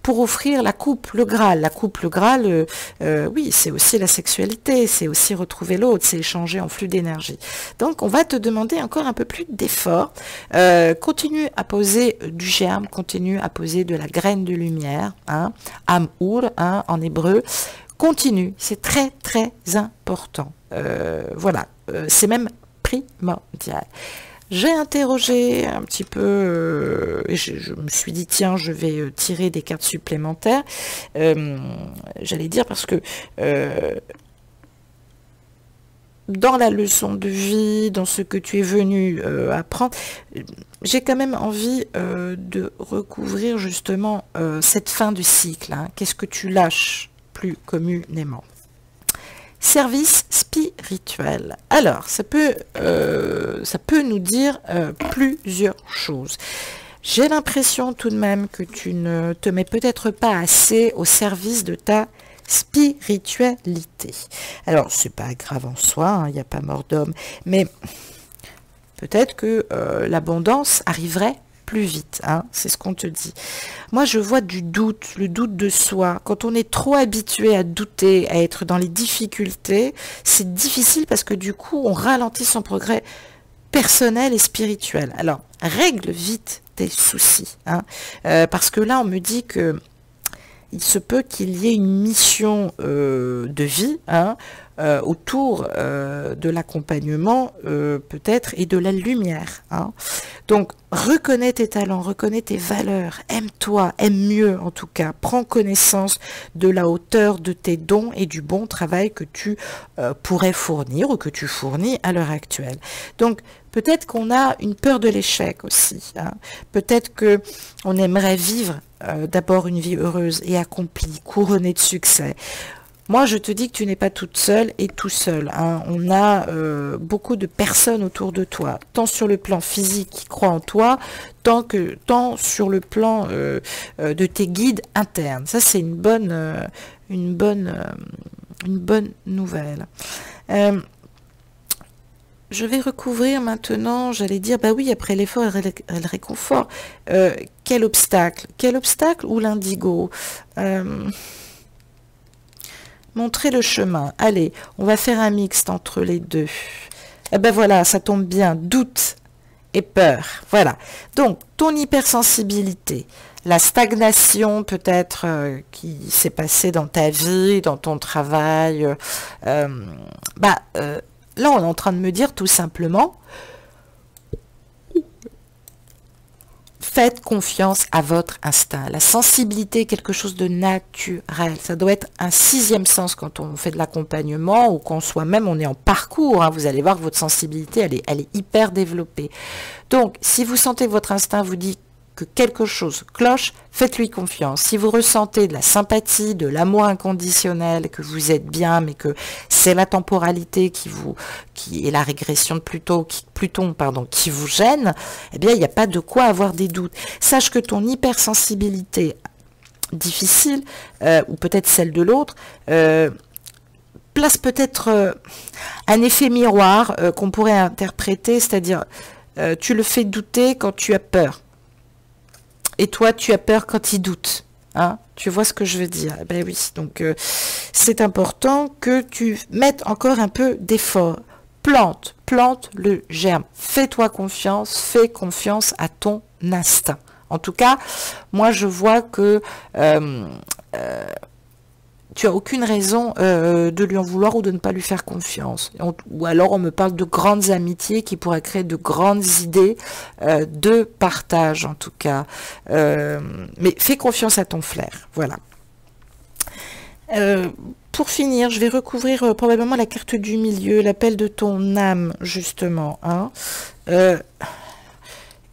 pour offrir la coupe, le Graal. La coupe, le Graal, oui, c'est aussi la sexualité, c'est aussi retrouver l'autre, c'est échanger en flux d'énergie. Donc, on va te demander encore un peu plus d'efforts. Continue à poser du germe, continue à poser de la graine de lumière, Amur, en hébreu. Continue, c'est très très important. Voilà, c'est même primordial. J'ai interrogé un petit peu, et je me suis dit, tiens, je vais tirer des cartes supplémentaires. J'allais dire parce que dans la leçon de vie, dans ce que tu es venu apprendre, j'ai quand même envie de recouvrir justement cette fin du cycle. Qu'est-ce que tu lâches plus communément? Service spirituel. Alors, ça peut nous dire plusieurs choses. J'ai l'impression tout de même que tu ne te mets peut-être pas assez au service de ta spiritualité. Alors, c'est pas grave en soi, il n'y a pas mort d'homme, mais peut-être que l'abondance arriverait plus vite, c'est ce qu'on te dit. Moi, je vois du doute, le doute de soi. Quand on est trop habitué à douter, à être dans les difficultés, c'est difficile parce que du coup, on ralentit son progrès personnel et spirituel. Alors, règle vite tes soucis, parce que là, on me dit que il se peut qu'il y ait une mission de vie autour de l'accompagnement peut-être et de la lumière. Donc, reconnais tes talents, reconnais tes valeurs, aime-toi, aime mieux en tout cas, prends connaissance de la hauteur de tes dons et du bon travail que tu pourrais fournir ou que tu fournis à l'heure actuelle. Donc, peut-être qu'on a une peur de l'échec aussi. Peut-être que on aimerait vivre d'abord une vie heureuse et accomplie, couronnée de succès. Moi, je te dis que tu n'es pas toute seule et tout seul. On a beaucoup de personnes autour de toi, tant sur le plan physique qui croient en toi, tant sur le plan de tes guides internes. Ça, c'est une bonne nouvelle. Je vais recouvrir maintenant, j'allais dire, bah oui, après l'effort, elle réconfort. Quel obstacle? Quel obstacle ou l'indigo? Montrer le chemin. Allez, on va faire un mixte entre les deux. Eh ben voilà, ça tombe bien. Doute et peur. Voilà. Donc, ton hypersensibilité, la stagnation peut-être qui s'est passée dans ta vie, dans ton travail, là, on est en train de me dire tout simplement, faites confiance à votre instinct. La sensibilité est quelque chose de naturel. Ça doit être un sixième sens quand on fait de l'accompagnement ou quand soi-même on est en parcours. Vous allez voir que votre sensibilité, elle est hyper développée. Donc, si vous sentez que votre instinct vous dit que quelque chose cloche, faites-lui confiance. Si vous ressentez de la sympathie, de l'amour inconditionnel, que vous êtes bien, mais que c'est la temporalité qui est la régression de Pluton, qui vous gêne, eh bien, il n'y a pas de quoi avoir des doutes. Sache que ton hypersensibilité difficile, ou peut-être celle de l'autre, place peut-être un effet miroir qu'on pourrait interpréter, c'est-à-dire tu le fais douter quand tu as peur. Et toi, tu as peur quand il doute. Hein, tu vois ce que je veux dire? Eh ben oui, donc c'est important que tu mettes encore un peu d'effort. Plante le germe. Fais-toi confiance, fais confiance à ton instinct. En tout cas, moi je vois que tu as aucune raison de lui en vouloir ou de ne pas lui faire confiance. Ou alors on me parle de grandes amitiés qui pourraient créer de grandes idées de partage en tout cas. Mais fais confiance à ton flair, voilà. Pour finir, je vais recouvrir probablement la carte du milieu, l'appel de ton âme justement. Hein.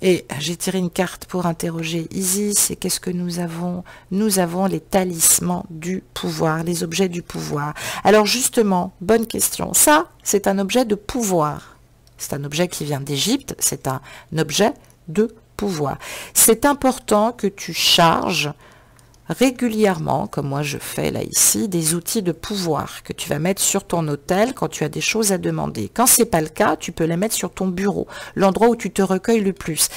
Et j'ai tiré une carte pour interroger Isis. Et qu'est-ce que nous avons? Nous avons les talismans du pouvoir, les objets du pouvoir. Alors justement, bonne question. Ça, c'est un objet de pouvoir. C'est un objet qui vient d'Égypte. C'est un objet de pouvoir. C'est important que tu charges régulièrement, comme moi je fais là ici, des outils de pouvoir que tu vas mettre sur ton autel quand tu as des choses à demander. Quand c'est pas le cas, tu peux les mettre sur ton bureau, l'endroit où tu te recueilles le plus.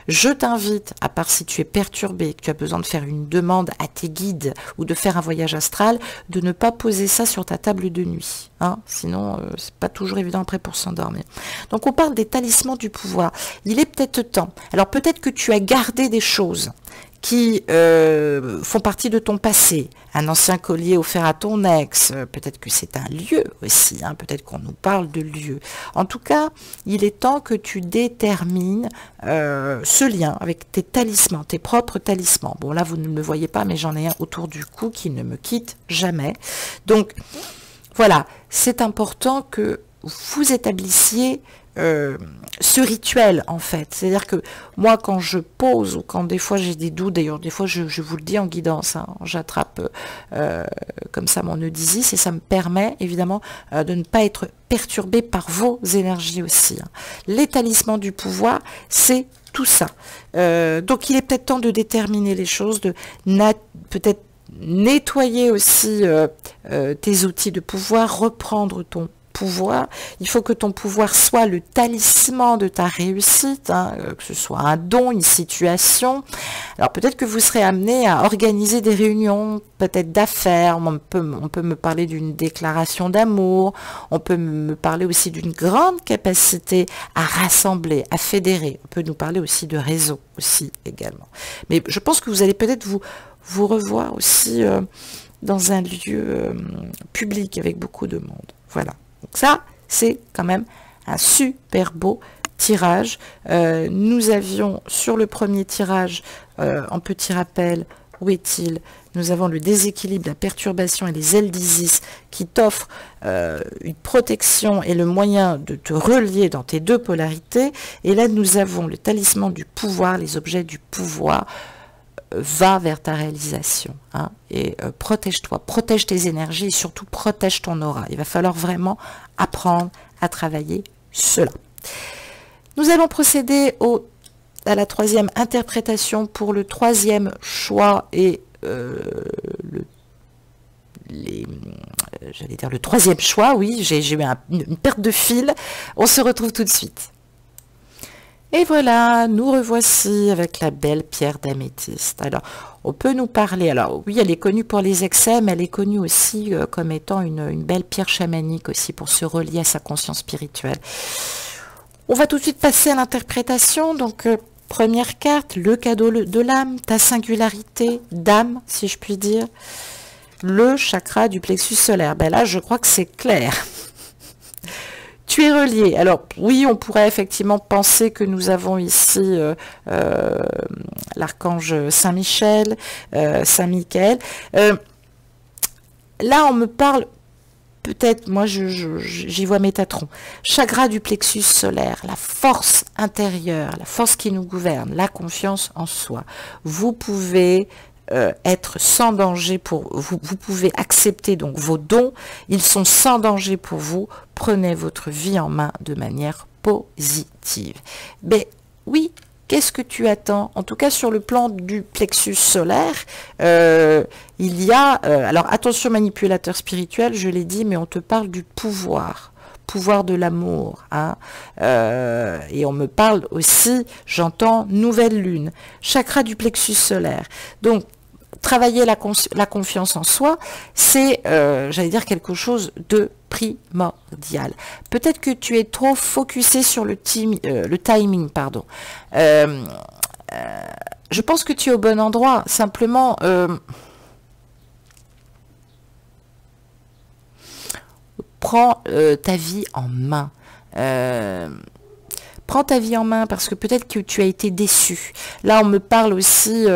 Je t'invite, à part si tu es perturbé, que tu as besoin de faire une demande à tes guides ou de faire un voyage astral, de ne pas poser ça sur ta table de nuit. Hein, sinon, c'est pas toujours évident après pour s'endormir. Donc on parle des talismans du pouvoir. Il est peut-être temps. Alors peut-être que tu as gardé des choses qui font partie de ton passé, un ancien collier offert à ton ex, peut-être que c'est un lieu aussi, hein, peut-être qu'on nous parle de lieu. En tout cas, il est temps que tu détermines ce lien avec tes talismans, tes propres talismans. Bon là, vous ne me voyez pas, mais j'en ai un autour du cou qui ne me quitte jamais. Donc, voilà, c'est important que vous établissiez ce rituel en fait, c'est-à-dire que moi quand je pose ou quand des fois j'ai des doutes, d'ailleurs des fois je vous le dis en guidance, hein, j'attrape comme ça mon nœud d'Isis et ça me permet évidemment de ne pas être perturbé par vos énergies aussi. Hein. Les talismans du pouvoir, c'est tout ça. Donc il est peut-être temps de déterminer les choses, de peut-être nettoyer aussi tes outils de pouvoir, reprendre ton pouvoir. Il faut que ton pouvoir soit le talisman de ta réussite, hein, que ce soit un don, une situation. Alors peut-être que vous serez amené à organiser des réunions, peut-être d'affaires, on peut me parler d'une déclaration d'amour, on peut me parler aussi d'une grande capacité à rassembler, à fédérer, on peut nous parler aussi de réseau aussi également. Mais je pense que vous allez peut-être vous revoir aussi dans un lieu public avec beaucoup de monde. Voilà. Donc ça, c'est quand même un super beau tirage. Nous avions sur le premier tirage, en petit rappel, où est-il? Nous avons le déséquilibre, la perturbation et les ailes d'Isis qui t'offrent une protection et le moyen de te relier dans tes deux polarités. Et là, nous avons le talisman du pouvoir, les objets du pouvoir. Va vers ta réalisation, hein, et protège-toi, protège tes énergies et surtout protège ton aura. Il va falloir vraiment apprendre à travailler cela. Nous allons procéder à la troisième interprétation pour le troisième choix et j'allais dire le troisième choix, oui, j'ai eu une perte de fil. On se retrouve tout de suite. Et voilà, nous revoici avec la belle pierre d'améthyste. Alors, on peut nous parler, alors oui, elle est connue pour les excès, mais elle est connue aussi comme étant une belle pierre chamanique aussi pour se relier à sa conscience spirituelle. On va tout de suite passer à l'interprétation. Donc, première carte, le cadeau de l'âme, ta singularité d'âme, si je puis dire. Le chakra du plexus solaire. Ben là, je crois que c'est clair. Tu es relié. Alors oui, on pourrait effectivement penser que nous avons ici l'archange Saint-Michel, Saint-Michael. Là, on me parle peut-être, moi j'y vois Métatron, chakra du plexus solaire, la force intérieure, la force qui nous gouverne, la confiance en soi. Vous pouvez être sans danger pour vous, vous pouvez accepter donc vos dons, ils sont sans danger pour vous, prenez votre vie en main de manière positive. Mais oui, qu'est-ce que tu attends? En tout cas, sur le plan du plexus solaire, il y a... alors, attention manipulateur spirituel, je l'ai dit, mais on te parle du pouvoir de l'amour. Hein. Et on me parle aussi, j'entends, nouvelle lune, chakra du plexus solaire. Donc, travailler la confiance en soi, c'est, j'allais dire, quelque chose de primordial. Peut-être que tu es trop focusé sur le timing, pardon. Je pense que tu es au bon endroit. Simplement, prends ta vie en main. Prends ta vie en main parce que peut-être que tu as été déçu. Là, on me parle aussi...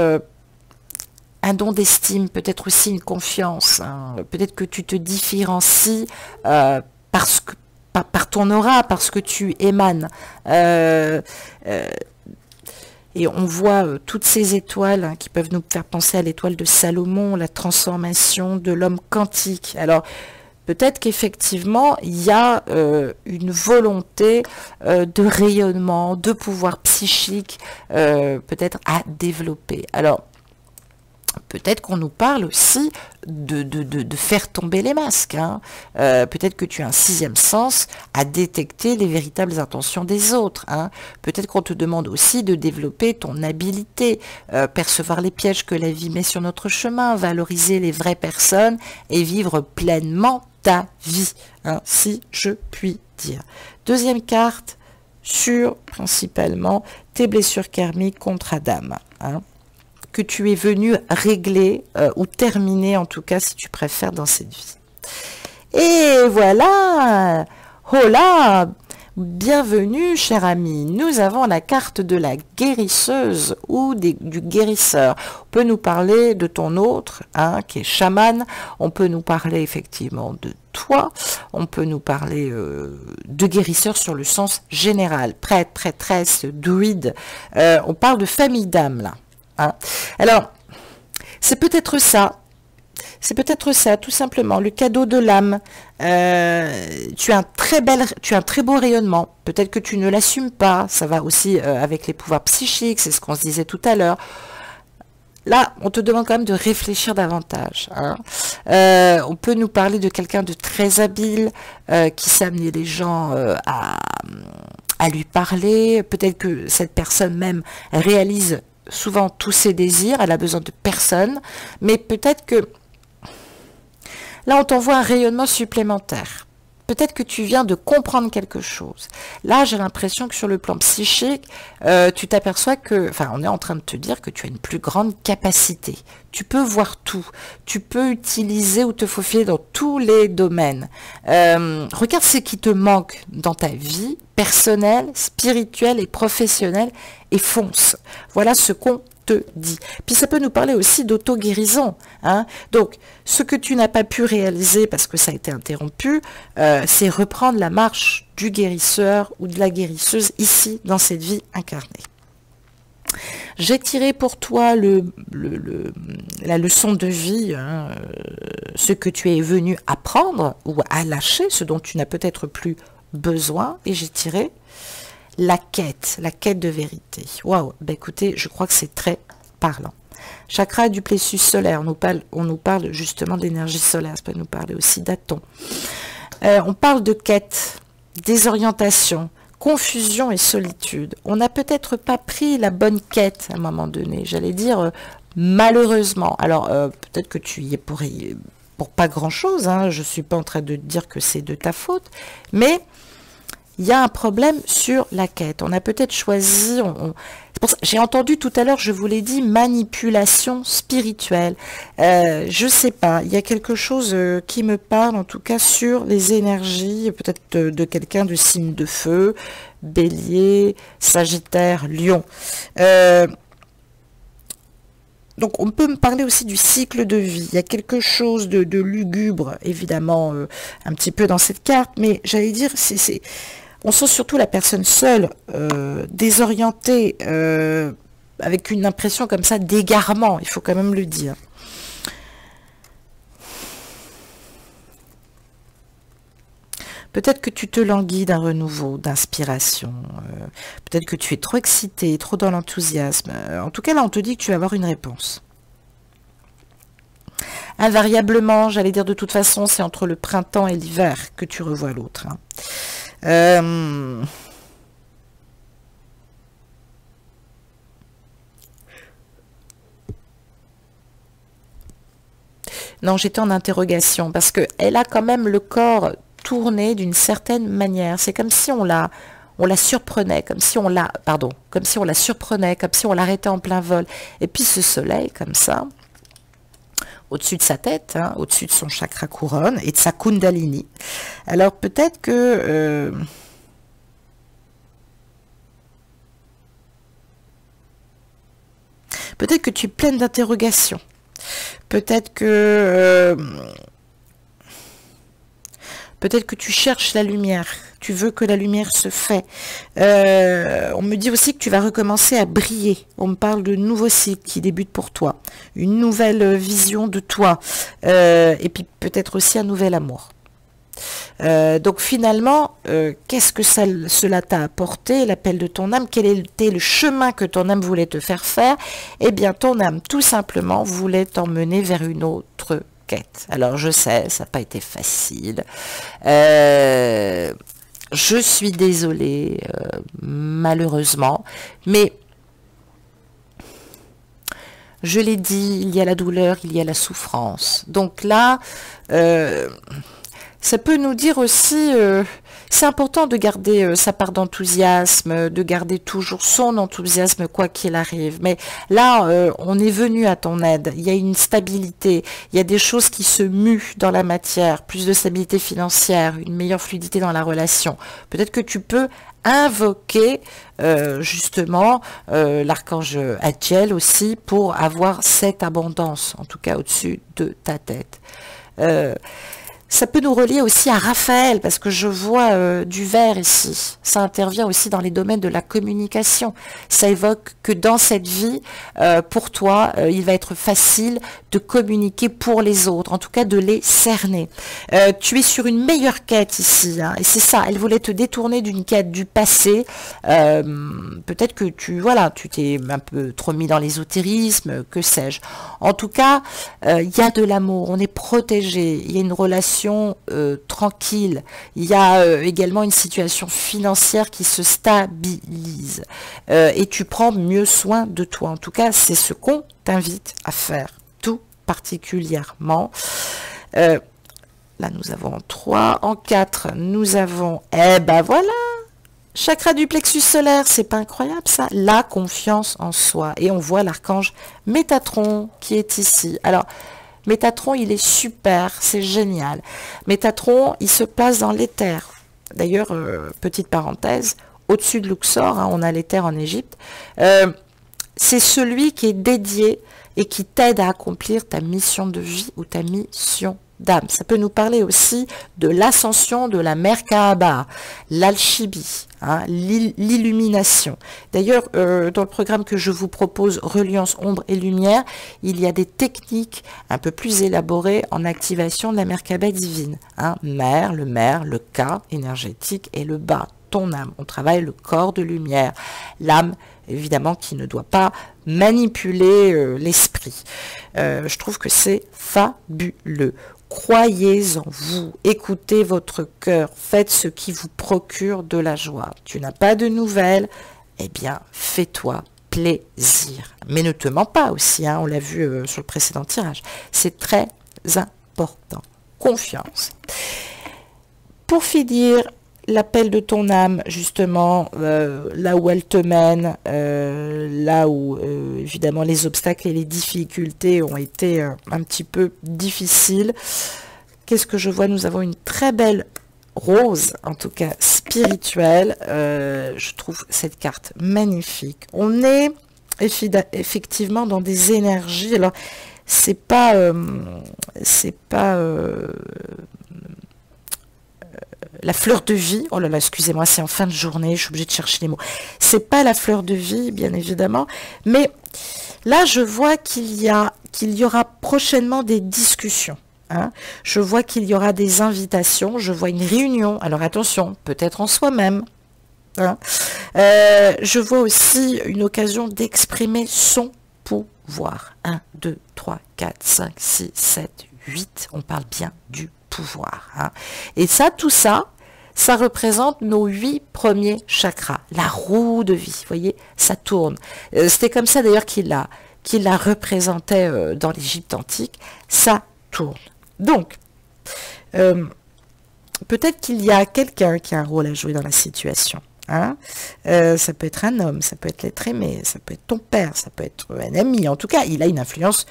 un don d'estime, peut-être aussi une confiance, hein. Peut-être que tu te différencies parce que, par ton aura, parce que tu émanes. Et on voit toutes ces étoiles hein, qui peuvent nous faire penser à l'étoile de Salomon, la transformation de l'homme quantique. Alors, peut-être qu'effectivement, il y a une volonté de rayonnement, de pouvoir psychique, peut-être à développer. Alors, peut-être qu'on nous parle aussi de faire tomber les masques. Hein. Peut-être que tu as un sixième sens à détecter les véritables intentions des autres. Hein. Peut-être qu'on te demande aussi de développer ton habileté, percevoir les pièges que la vie met sur notre chemin, valoriser les vraies personnes et vivre pleinement ta vie, hein, si je puis dire. Deuxième carte, sur principalement tes blessures karmiques contre Adam. Hein. Que tu es venu régler ou terminer en tout cas si tu préfères dans cette vie. Et voilà, hola, bienvenue cher ami, nous avons la carte de la guérisseuse ou du guérisseur. On peut nous parler de ton autre, hein, qui est chaman, on peut nous parler effectivement de toi, on peut nous parler de guérisseur sur le sens général, prêtre, prêtresse, druide, on parle de famille d'âme là. Hein. Alors, c'est peut-être ça, tout simplement, le cadeau de l'âme. Tu as un très beau rayonnement. Peut-être que tu ne l'assumes pas. Ça va aussi avec les pouvoirs psychiques, c'est ce qu'on se disait tout à l'heure. Là, on te demande quand même de réfléchir davantage. Hein. On peut nous parler de quelqu'un de très habile, qui sait amener les gens à lui parler. Peut-être que cette personne même réalise souvent tous ses désirs, elle a besoin de personne, mais peut-être que là on t'envoie un rayonnement supplémentaire. Peut-être que tu viens de comprendre quelque chose. Là, j'ai l'impression que sur le plan psychique, tu t'aperçois que, enfin, on est en train de te dire que tu as une plus grande capacité. Tu peux voir tout. Tu peux utiliser ou te faufiler dans tous les domaines. Regarde ce qui te manque dans ta vie personnelle, spirituelle et professionnelle et fonce. Voilà ce qu'on te dit. Puis ça peut nous parler aussi d'auto-guérison. Hein. Donc, ce que tu n'as pas pu réaliser parce que ça a été interrompu, c'est reprendre la marche du guérisseur ou de la guérisseuse ici, dans cette vie incarnée. J'ai tiré pour toi la leçon de vie, hein, ce que tu es venu apprendre ou à lâcher, ce dont tu n'as peut-être plus besoin, et j'ai tiré la quête de vérité. Waouh, ben écoutez, je crois que c'est très parlant. Chakra du plexus solaire, on nous parle justement d'énergie solaire, ça peut nous parler aussi d'atomes. On parle de quête, désorientation, confusion et solitude. On n'a peut-être pas pris la bonne quête à un moment donné, j'allais dire malheureusement. Alors peut-être que tu y es pour pas grand-chose, hein, je ne suis pas en train de dire que c'est de ta faute, mais il y a un problème sur la quête. On a peut-être choisi, j'ai entendu tout à l'heure, je vous l'ai dit, manipulation spirituelle. Je sais pas, il y a quelque chose qui me parle, en tout cas, sur les énergies, peut-être de quelqu'un de signe de feu, Bélier, Sagittaire, Lion. Donc on peut me parler aussi du cycle de vie. Il y a quelque chose de lugubre, évidemment, un petit peu dans cette carte, mais j'allais dire, on sent surtout la personne seule, désorientée, avec une impression comme ça d'égarement, il faut quand même le dire. Peut-être que tu te languis d'un renouveau, d'inspiration. Peut-être que tu es trop excité, trop dans l'enthousiasme. En tout cas, là, on te dit que tu vas avoir une réponse. Invariablement, j'allais dire de toute façon, c'est entre le printemps et l'hiver que tu revois l'autre. Non, j'étais en interrogation parce qu'elle a quand même le corps tourné d'une certaine manière. C'est comme si on la surprenait, comme si on la surprenait, comme si on l'arrêtait en plein vol. Et puis ce soleil, comme ça, au-dessus de sa tête, hein, au-dessus de son chakra couronne et de sa kundalini. Alors peut-être que... peut-être que tu es pleine d'interrogations. Peut-être que tu cherches la lumière, tu veux que la lumière se fait. On me dit aussi que tu vas recommencer à briller. On me parle de nouveaux cycles qui débutent pour toi, une nouvelle vision de toi, et puis peut-être aussi un nouvel amour. Donc finalement, qu'est-ce que cela t'a apporté, l'appel de ton âme? Quel était le chemin que ton âme voulait te faire faire? Eh bien, ton âme, tout simplement, voulait t'emmener vers une autre quête. Alors, je sais, ça n'a pas été facile. Je suis désolée, malheureusement, mais je l'ai dit, il y a la douleur, il y a la souffrance. Donc là... ça peut nous dire aussi, c'est important de garder sa part d'enthousiasme, de garder toujours son enthousiasme quoi qu'il arrive. Mais là, on est venu à ton aide. Il y a une stabilité, il y a des choses qui se muent dans la matière, plus de stabilité financière, une meilleure fluidité dans la relation. Peut-être que tu peux invoquer justement l'archange Adjel aussi pour avoir cette abondance, en tout cas au-dessus de ta tête. Ça peut nous relier aussi à Raphaël, parce que je vois du vert ici. Ça intervient aussi dans les domaines de la communication. Ça évoque que dans cette vie, pour toi, il va être facile de communiquer pour les autres, en tout cas de les cerner. Tu es sur une meilleure quête ici, hein, et c'est ça, elle voulait te détourner d'une quête du passé. Peut-être que tu t'es un peu trop mis dans l'ésotérisme, que sais-je. En tout cas, il y a de l'amour, on est protégé, il y a une relation tranquille, il y a également une situation financière qui se stabilise et tu prends mieux soin de toi. En tout cas, c'est ce qu'on t'invite à faire tout particulièrement. Là, nous avons 3, en 4, nous avons, voilà, chakra du plexus solaire, c'est pas incroyable ça? La confiance en soi. Et on voit l'archange Métatron qui est ici. Alors, Métatron, il est super, c'est génial. Métatron, il se place dans l'éther. D'ailleurs, petite parenthèse, au-dessus de Luxor, hein, on a l'éther en Égypte, c'est celui qui est dédié et qui t'aide à accomplir ta mission de vie ou ta mission d'âme. Ça peut nous parler aussi de l'ascension de la Merkaba, l'alchimie, hein, l'illumination. D'ailleurs, dans le programme que je vous propose, Reliance ombre et lumière, il y a des techniques un peu plus élaborées en activation de la Merkaba divine. Hein, le K énergétique et le bas, ton âme. On travaille le corps de lumière, l'âme évidemment qui ne doit pas manipuler l'esprit. Je trouve que c'est fabuleux. Croyez en vous, écoutez votre cœur, faites ce qui vous procure de la joie. Tu n'as pas de nouvelles, eh bien, fais-toi plaisir. Mais ne te mens pas aussi, hein, on l'a vu sur le précédent tirage. C'est très important. Confiance. Pour finir, l'appel de ton âme, justement, là où elle te mène, là où, évidemment, les obstacles et les difficultés ont été un petit peu difficiles. Qu'est-ce que je vois? Nous avons une très belle rose, en tout cas spirituelle. Je trouve cette carte magnifique. On est effectivement dans des énergies. Alors, c'est pas la fleur de vie. Oh là là, excusez-moi, c'est en fin de journée, je suis obligée de chercher les mots. C'est pas la fleur de vie, bien évidemment, mais là, je vois qu'il y aura prochainement des discussions. Hein. Je vois qu'il y aura des invitations, je vois une réunion. Alors attention, peut-être en soi-même. Hein. Je vois aussi une occasion d'exprimer son pouvoir. 1, 2, 3, 4, 5, 6, 7, 8. On parle bien du pouvoir. Hein. Et ça, tout ça, ça représente nos 8 premiers chakras. La roue de vie, vous voyez, ça tourne. C'était comme ça d'ailleurs qu'il la représentait dans l'Égypte antique. Ça tourne. Donc, peut-être qu'il y a quelqu'un qui a un rôle à jouer dans la situation. Hein, ça peut être un homme, ça peut être l'être aimé, ça peut être ton père, ça peut être un ami. En tout cas, il a une influence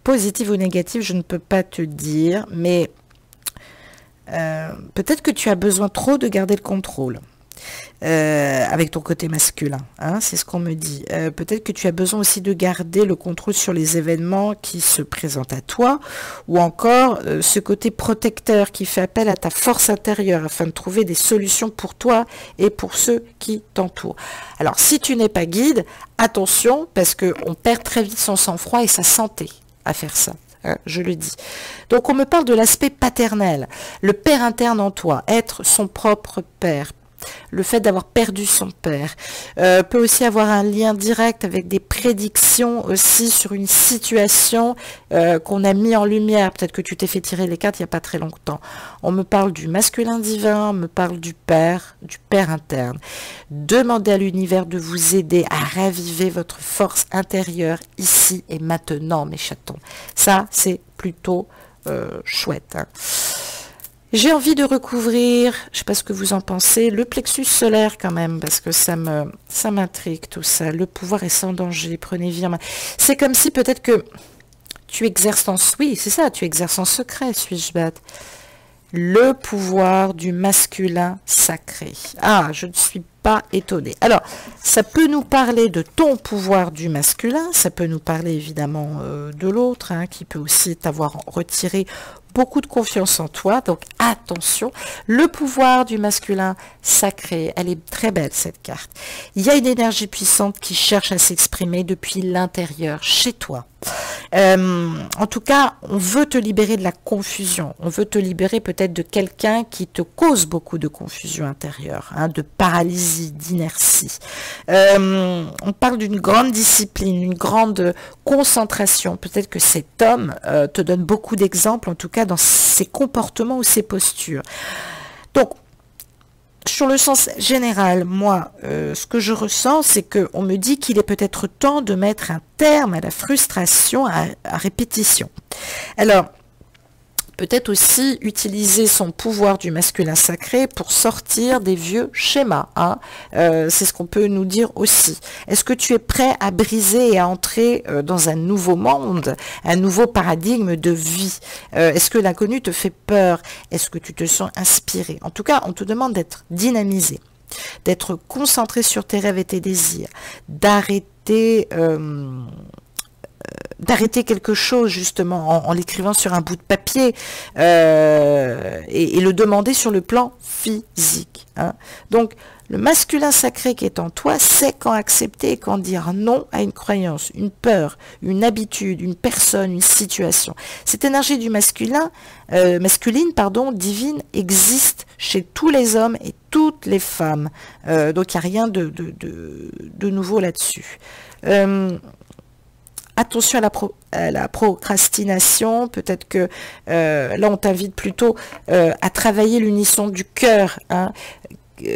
positive ou négative, je ne peux pas te dire, mais peut-être que tu as besoin trop de garder le contrôle avec ton côté masculin, hein, c'est ce qu'on me dit. Peut-être que tu as besoin aussi de garder le contrôle sur les événements qui se présentent à toi, ou encore ce côté protecteur qui fait appel à ta force intérieure afin de trouver des solutions pour toi et pour ceux qui t'entourent. Alors si tu n'es pas guide, attention, parce qu'on perd très vite son sang-froid et sa santé à faire ça. Je le dis. Donc on me parle de l'aspect paternel, le père interne en toi, être son propre père. Le fait d'avoir perdu son père peut aussi avoir un lien direct avec des prédictions aussi sur une situation qu'on a mis en lumière. Peut-être que tu t'es fait tirer les cartes il n'y a pas très longtemps. On me parle du masculin divin, on me parle du père interne. Demandez à l'univers de vous aider à raviver votre force intérieure ici et maintenant, mes chatons. Ça, c'est plutôt chouette. Hein. J'ai envie de recouvrir, je ne sais pas ce que vous en pensez, le plexus solaire quand même, parce que ça m'intrigue tout ça. Le pouvoir est sans danger, prenez vie en main. C'est comme si peut-être que tu exerces oui, c'est ça, tu exerces en secret, suis-je bête. Le pouvoir du masculin sacré. Ah, je ne suis pas étonnée. Alors, ça peut nous parler de ton pouvoir du masculin, ça peut nous parler évidemment de l'autre, hein, qui peut aussi t'avoir retiré beaucoup de confiance en toi, donc attention, le pouvoir du masculin sacré, elle est très belle cette carte. Il y a une énergie puissante qui cherche à s'exprimer depuis l'intérieur, chez toi. En tout cas, on veut te libérer de la confusion, on veut te libérer peut-être de quelqu'un qui te cause beaucoup de confusion intérieure, hein, de paralysie, d'inertie. On parle d'une grande discipline, une grande concentration. Peut-être que cet homme te donne beaucoup d'exemples, en tout cas dans ses comportements ou ses postures. Donc, sur le sens général, moi, ce que je ressens, c'est qu'on me dit qu'il est peut-être temps de mettre un terme à la frustration à répétition. Alors, peut-être aussi utiliser son pouvoir du masculin sacré pour sortir des vieux schémas. Hein. C'est ce qu'on peut nous dire aussi. Est-ce que tu es prêt à briser et à entrer dans un nouveau monde, un nouveau paradigme de vie? Est-ce que l'inconnu te fait peur? Est-ce que tu te sens inspiré? En tout cas, on te demande d'être dynamisé, d'être concentré sur tes rêves et tes désirs, d'arrêter quelque chose justement en l'écrivant sur un bout de papier et le demander sur le plan physique. Hein. Donc le masculin sacré qui est en toi sait quand accepter et quand dire non à une croyance, une peur, une habitude, une personne, une situation. Cette énergie du masculine, divine, existe chez tous les hommes et toutes les femmes. Donc il n'y a rien de nouveau là-dessus. Attention à la procrastination, peut-être que là on t'invite plutôt à travailler l'unisson du cœur, hein,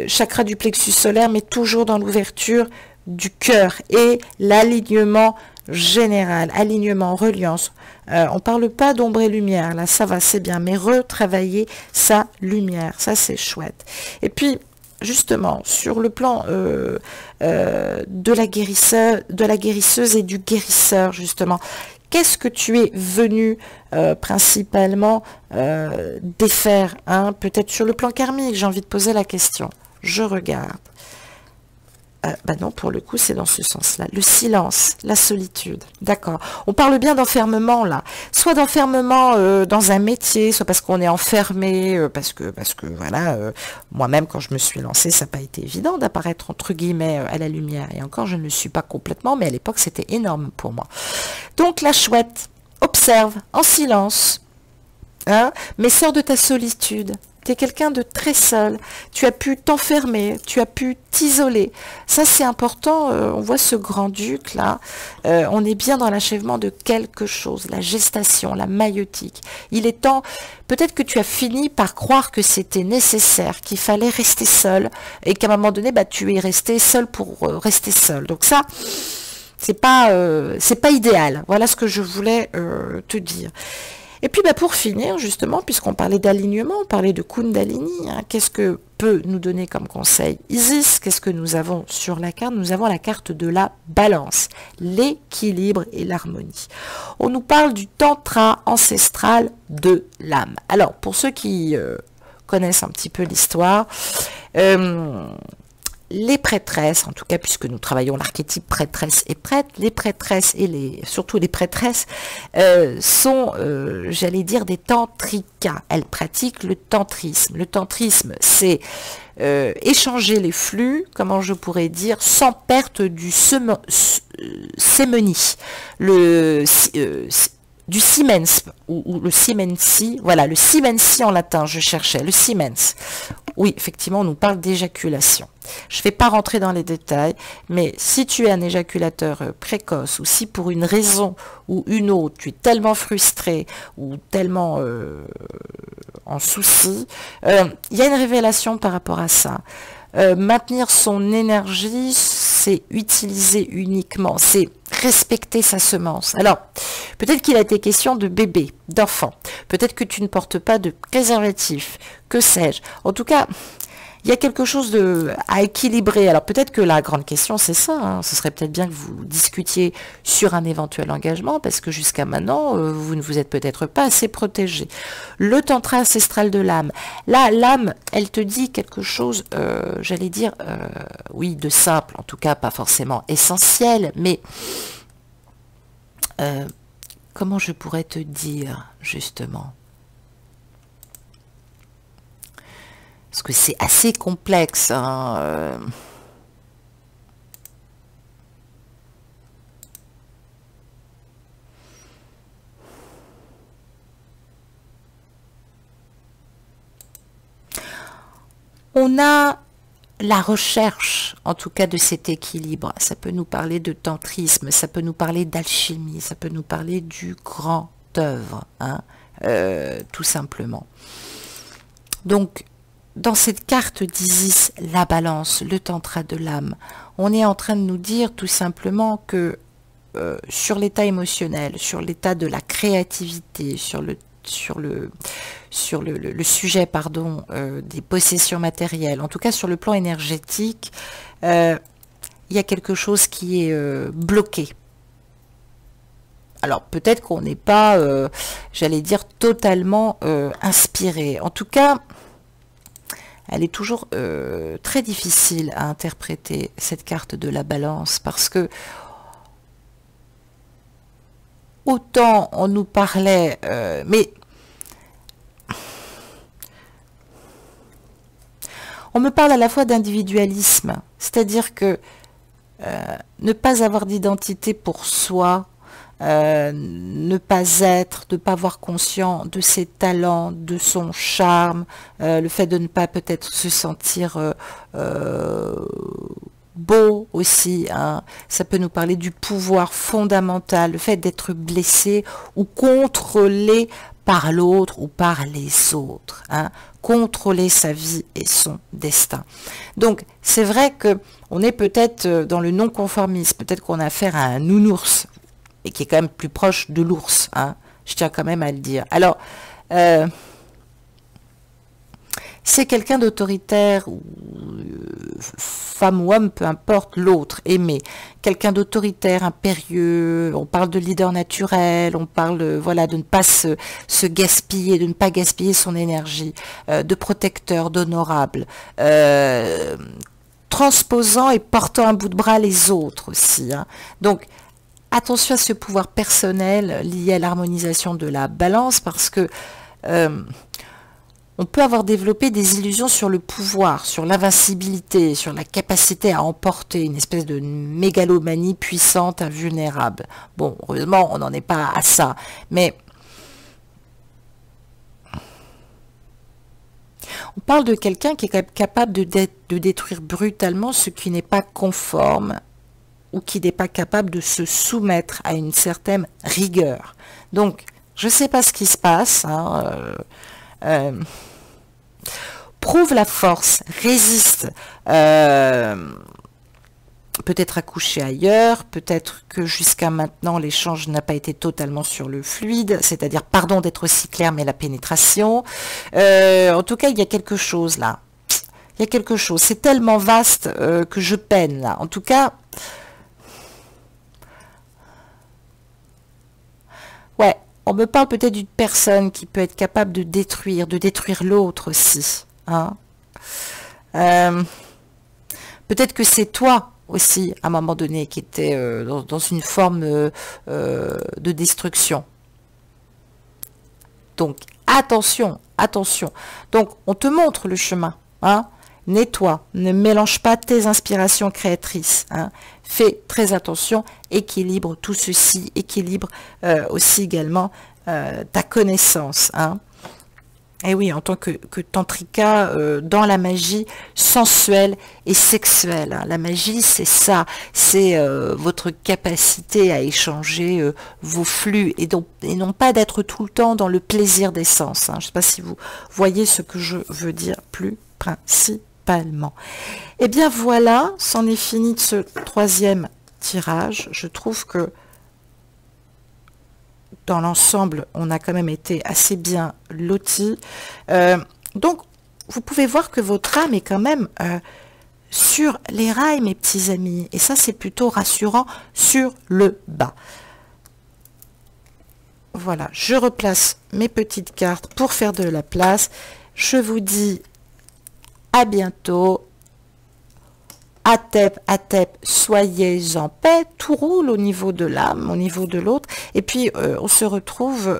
chakra du plexus solaire, mais toujours dans l'ouverture du cœur et l'alignement général, alignement, reliance. On parle pas d'ombre et lumière, là ça va, c'est bien, mais retravailler sa lumière, ça c'est chouette. Et puis, justement, sur le plan de la guérisseuse et du guérisseur, justement, qu'est-ce que tu es venu principalement défaire, hein, peut-être sur le plan karmique, j'ai envie de poser la question. Je regarde. bah non, pour le coup, c'est dans ce sens-là. Le silence, la solitude. D'accord. On parle bien d'enfermement, là. Soit d'enfermement dans un métier, soit parce qu'on est enfermé, parce que voilà, moi-même, quand je me suis lancée, ça n'a pas été évident d'apparaître, entre guillemets, à la lumière. Et encore, je ne le suis pas complètement, mais à l'époque, c'était énorme pour moi. Donc, la chouette, observe, en silence, hein, mais sors de ta solitude. Tu es quelqu'un de très seul, tu as pu t'enfermer, tu as pu t'isoler. Ça, c'est important, on voit ce grand-duc là, on est bien dans l'achèvement de quelque chose, la gestation, la maïeutique. Il est temps, peut-être que tu as fini par croire que c'était nécessaire, qu'il fallait rester seul, et qu'à un moment donné, bah, tu es resté seul pour rester seul. Donc ça, c'est pas idéal. Voilà ce que je voulais te dire. Et puis bah, pour finir, justement, puisqu'on parlait d'alignement, on parlait de Kundalini, hein, qu'est-ce que peut nous donner comme conseil Isis? Qu'est-ce que nous avons sur la carte? Nous avons la carte de la balance, l'équilibre et l'harmonie. On nous parle du tantra ancestral de l'âme. Alors, pour ceux qui connaissent un petit peu l'histoire, les prêtresses, en tout cas puisque nous travaillons l'archétype prêtresse et prêtre, les prêtresses et surtout les prêtresses sont, j'allais dire, des tantricas. Elles pratiquent le tantrisme. Le tantrisme, c'est échanger les flux, comment je pourrais dire, sans perte du sémeni, du siemens, ou le siemensi, voilà, le siemensi en latin, je cherchais, le siemens. Oui, effectivement, on nous parle d'éjaculation. Je ne vais pas rentrer dans les détails, mais si tu es un éjaculateur précoce, ou si pour une raison ou une autre, tu es tellement frustré, ou tellement en souci, il y a une révélation par rapport à ça. Maintenir son énergie, c'est utiliser uniquement, c'est respecter sa semence. Alors, peut-être qu'il a été question de bébé, d'enfant. Peut-être que tu ne portes pas de préservatif, que sais-je. En tout cas, il y a quelque chose à équilibrer. Alors peut-être que la grande question, c'est ça. Hein. Ce serait peut-être bien que vous discutiez sur un éventuel engagement, parce que jusqu'à maintenant, vous ne vous êtes peut-être pas assez protégé. Le tantra ancestral de l'âme. Là, l'âme, elle te dit quelque chose, j'allais dire, oui, de simple, en tout cas pas forcément essentiel, mais comment je pourrais te dire, justement ? Parce que c'est assez complexe. Hein, On a la recherche, en tout cas, de cet équilibre. Ça peut nous parler de tantrisme, ça peut nous parler d'alchimie, ça peut nous parler du grand œuvre, hein, tout simplement. Donc, dans cette carte d'Isis, la balance, le tantra de l'âme, on est en train de nous dire tout simplement que sur l'état émotionnel, sur l'état de la créativité, sur le sujet, pardon, des possessions matérielles, en tout cas sur le plan énergétique, il y a quelque chose qui est bloqué. Alors peut-être qu'on n'est pas, j'allais dire, totalement inspiré. En tout cas, elle est toujours très difficile à interpréter, cette carte de la balance, parce que autant on nous parlait, mais on me parle à la fois d'individualisme, c'est-à-dire que ne pas avoir d'identité pour soi, ne pas être, de ne pas avoir conscience de ses talents, de son charme, le fait de ne pas peut-être se sentir beau aussi, hein. Ça peut nous parler du pouvoir fondamental, le fait d'être blessé ou contrôlé par l'autre ou par les autres, hein. Contrôler sa vie et son destin. Donc c'est vrai que on est peut-être dans le non-conformisme, peut-être qu'on a affaire à un nounours, et qui est quand même plus proche de l'ours, hein. Je tiens quand même à le dire. Alors, c'est quelqu'un d'autoritaire, ou femme ou homme, peu importe, l'autre, aimé. Quelqu'un d'autoritaire, impérieux, on parle de leader naturel, on parle voilà, de ne pas se gaspiller, de ne pas gaspiller son énergie, de protecteur, d'honorable, transposant et portant à bout de bras les autres aussi, hein. Donc, attention à ce pouvoir personnel lié à l'harmonisation de la balance, parce que on peut avoir développé des illusions sur le pouvoir, sur l'invincibilité, sur la capacité à emporter, une espèce de mégalomanie puissante, invulnérable. Bon, heureusement, on n'en est pas à ça, mais on parle de quelqu'un qui est capable de détruire brutalement ce qui n'est pas conforme ou qui n'est pas capable de se soumettre à une certaine rigueur. Donc, je ne sais pas ce qui se passe, hein, prouve la force, résiste, peut-être accouché ailleurs, peut-être que jusqu'à maintenant l'échange n'a pas été totalement sur le fluide, c'est-à-dire, pardon d'être aussi clair, mais la pénétration. En tout cas, il y a quelque chose là. Il y a quelque chose. C'est tellement vaste que je peine là. En tout cas, ouais, on me parle peut-être d'une personne qui peut être capable de détruire l'autre aussi. Hein. Peut-être que c'est toi aussi, à un moment donné, qui était dans une forme de destruction. Donc, attention, attention. Donc, on te montre le chemin. Hein. Nettoie, ne mélange pas tes inspirations créatrices. Hein. Fais très attention, équilibre tout ceci, équilibre aussi également ta connaissance. Hein. Et oui, en tant que tantrika, dans la magie sensuelle et sexuelle. Hein. La magie, c'est ça, c'est votre capacité à échanger vos flux et non pas d'être tout le temps dans le plaisir des sens. Hein. Je ne sais pas si vous voyez ce que je veux dire plus principalement. Et bien voilà, c'en est fini de ce troisième tirage. Je trouve que dans l'ensemble, on a quand même été assez bien lotis. Donc, vous pouvez voir que votre âme est quand même sur les rails, mes petits amis. Et ça, c'est plutôt rassurant sur le bas. Voilà, je replace mes petites cartes pour faire de la place. Je vous dis à bientôt. Atep, soyez en paix, tout roule au niveau de l'âme, au niveau de l'autre. Et puis, on se retrouve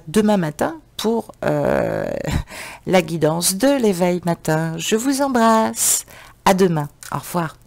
demain matin pour la guidance de l'éveil matin. Je vous embrasse. À demain. Au revoir.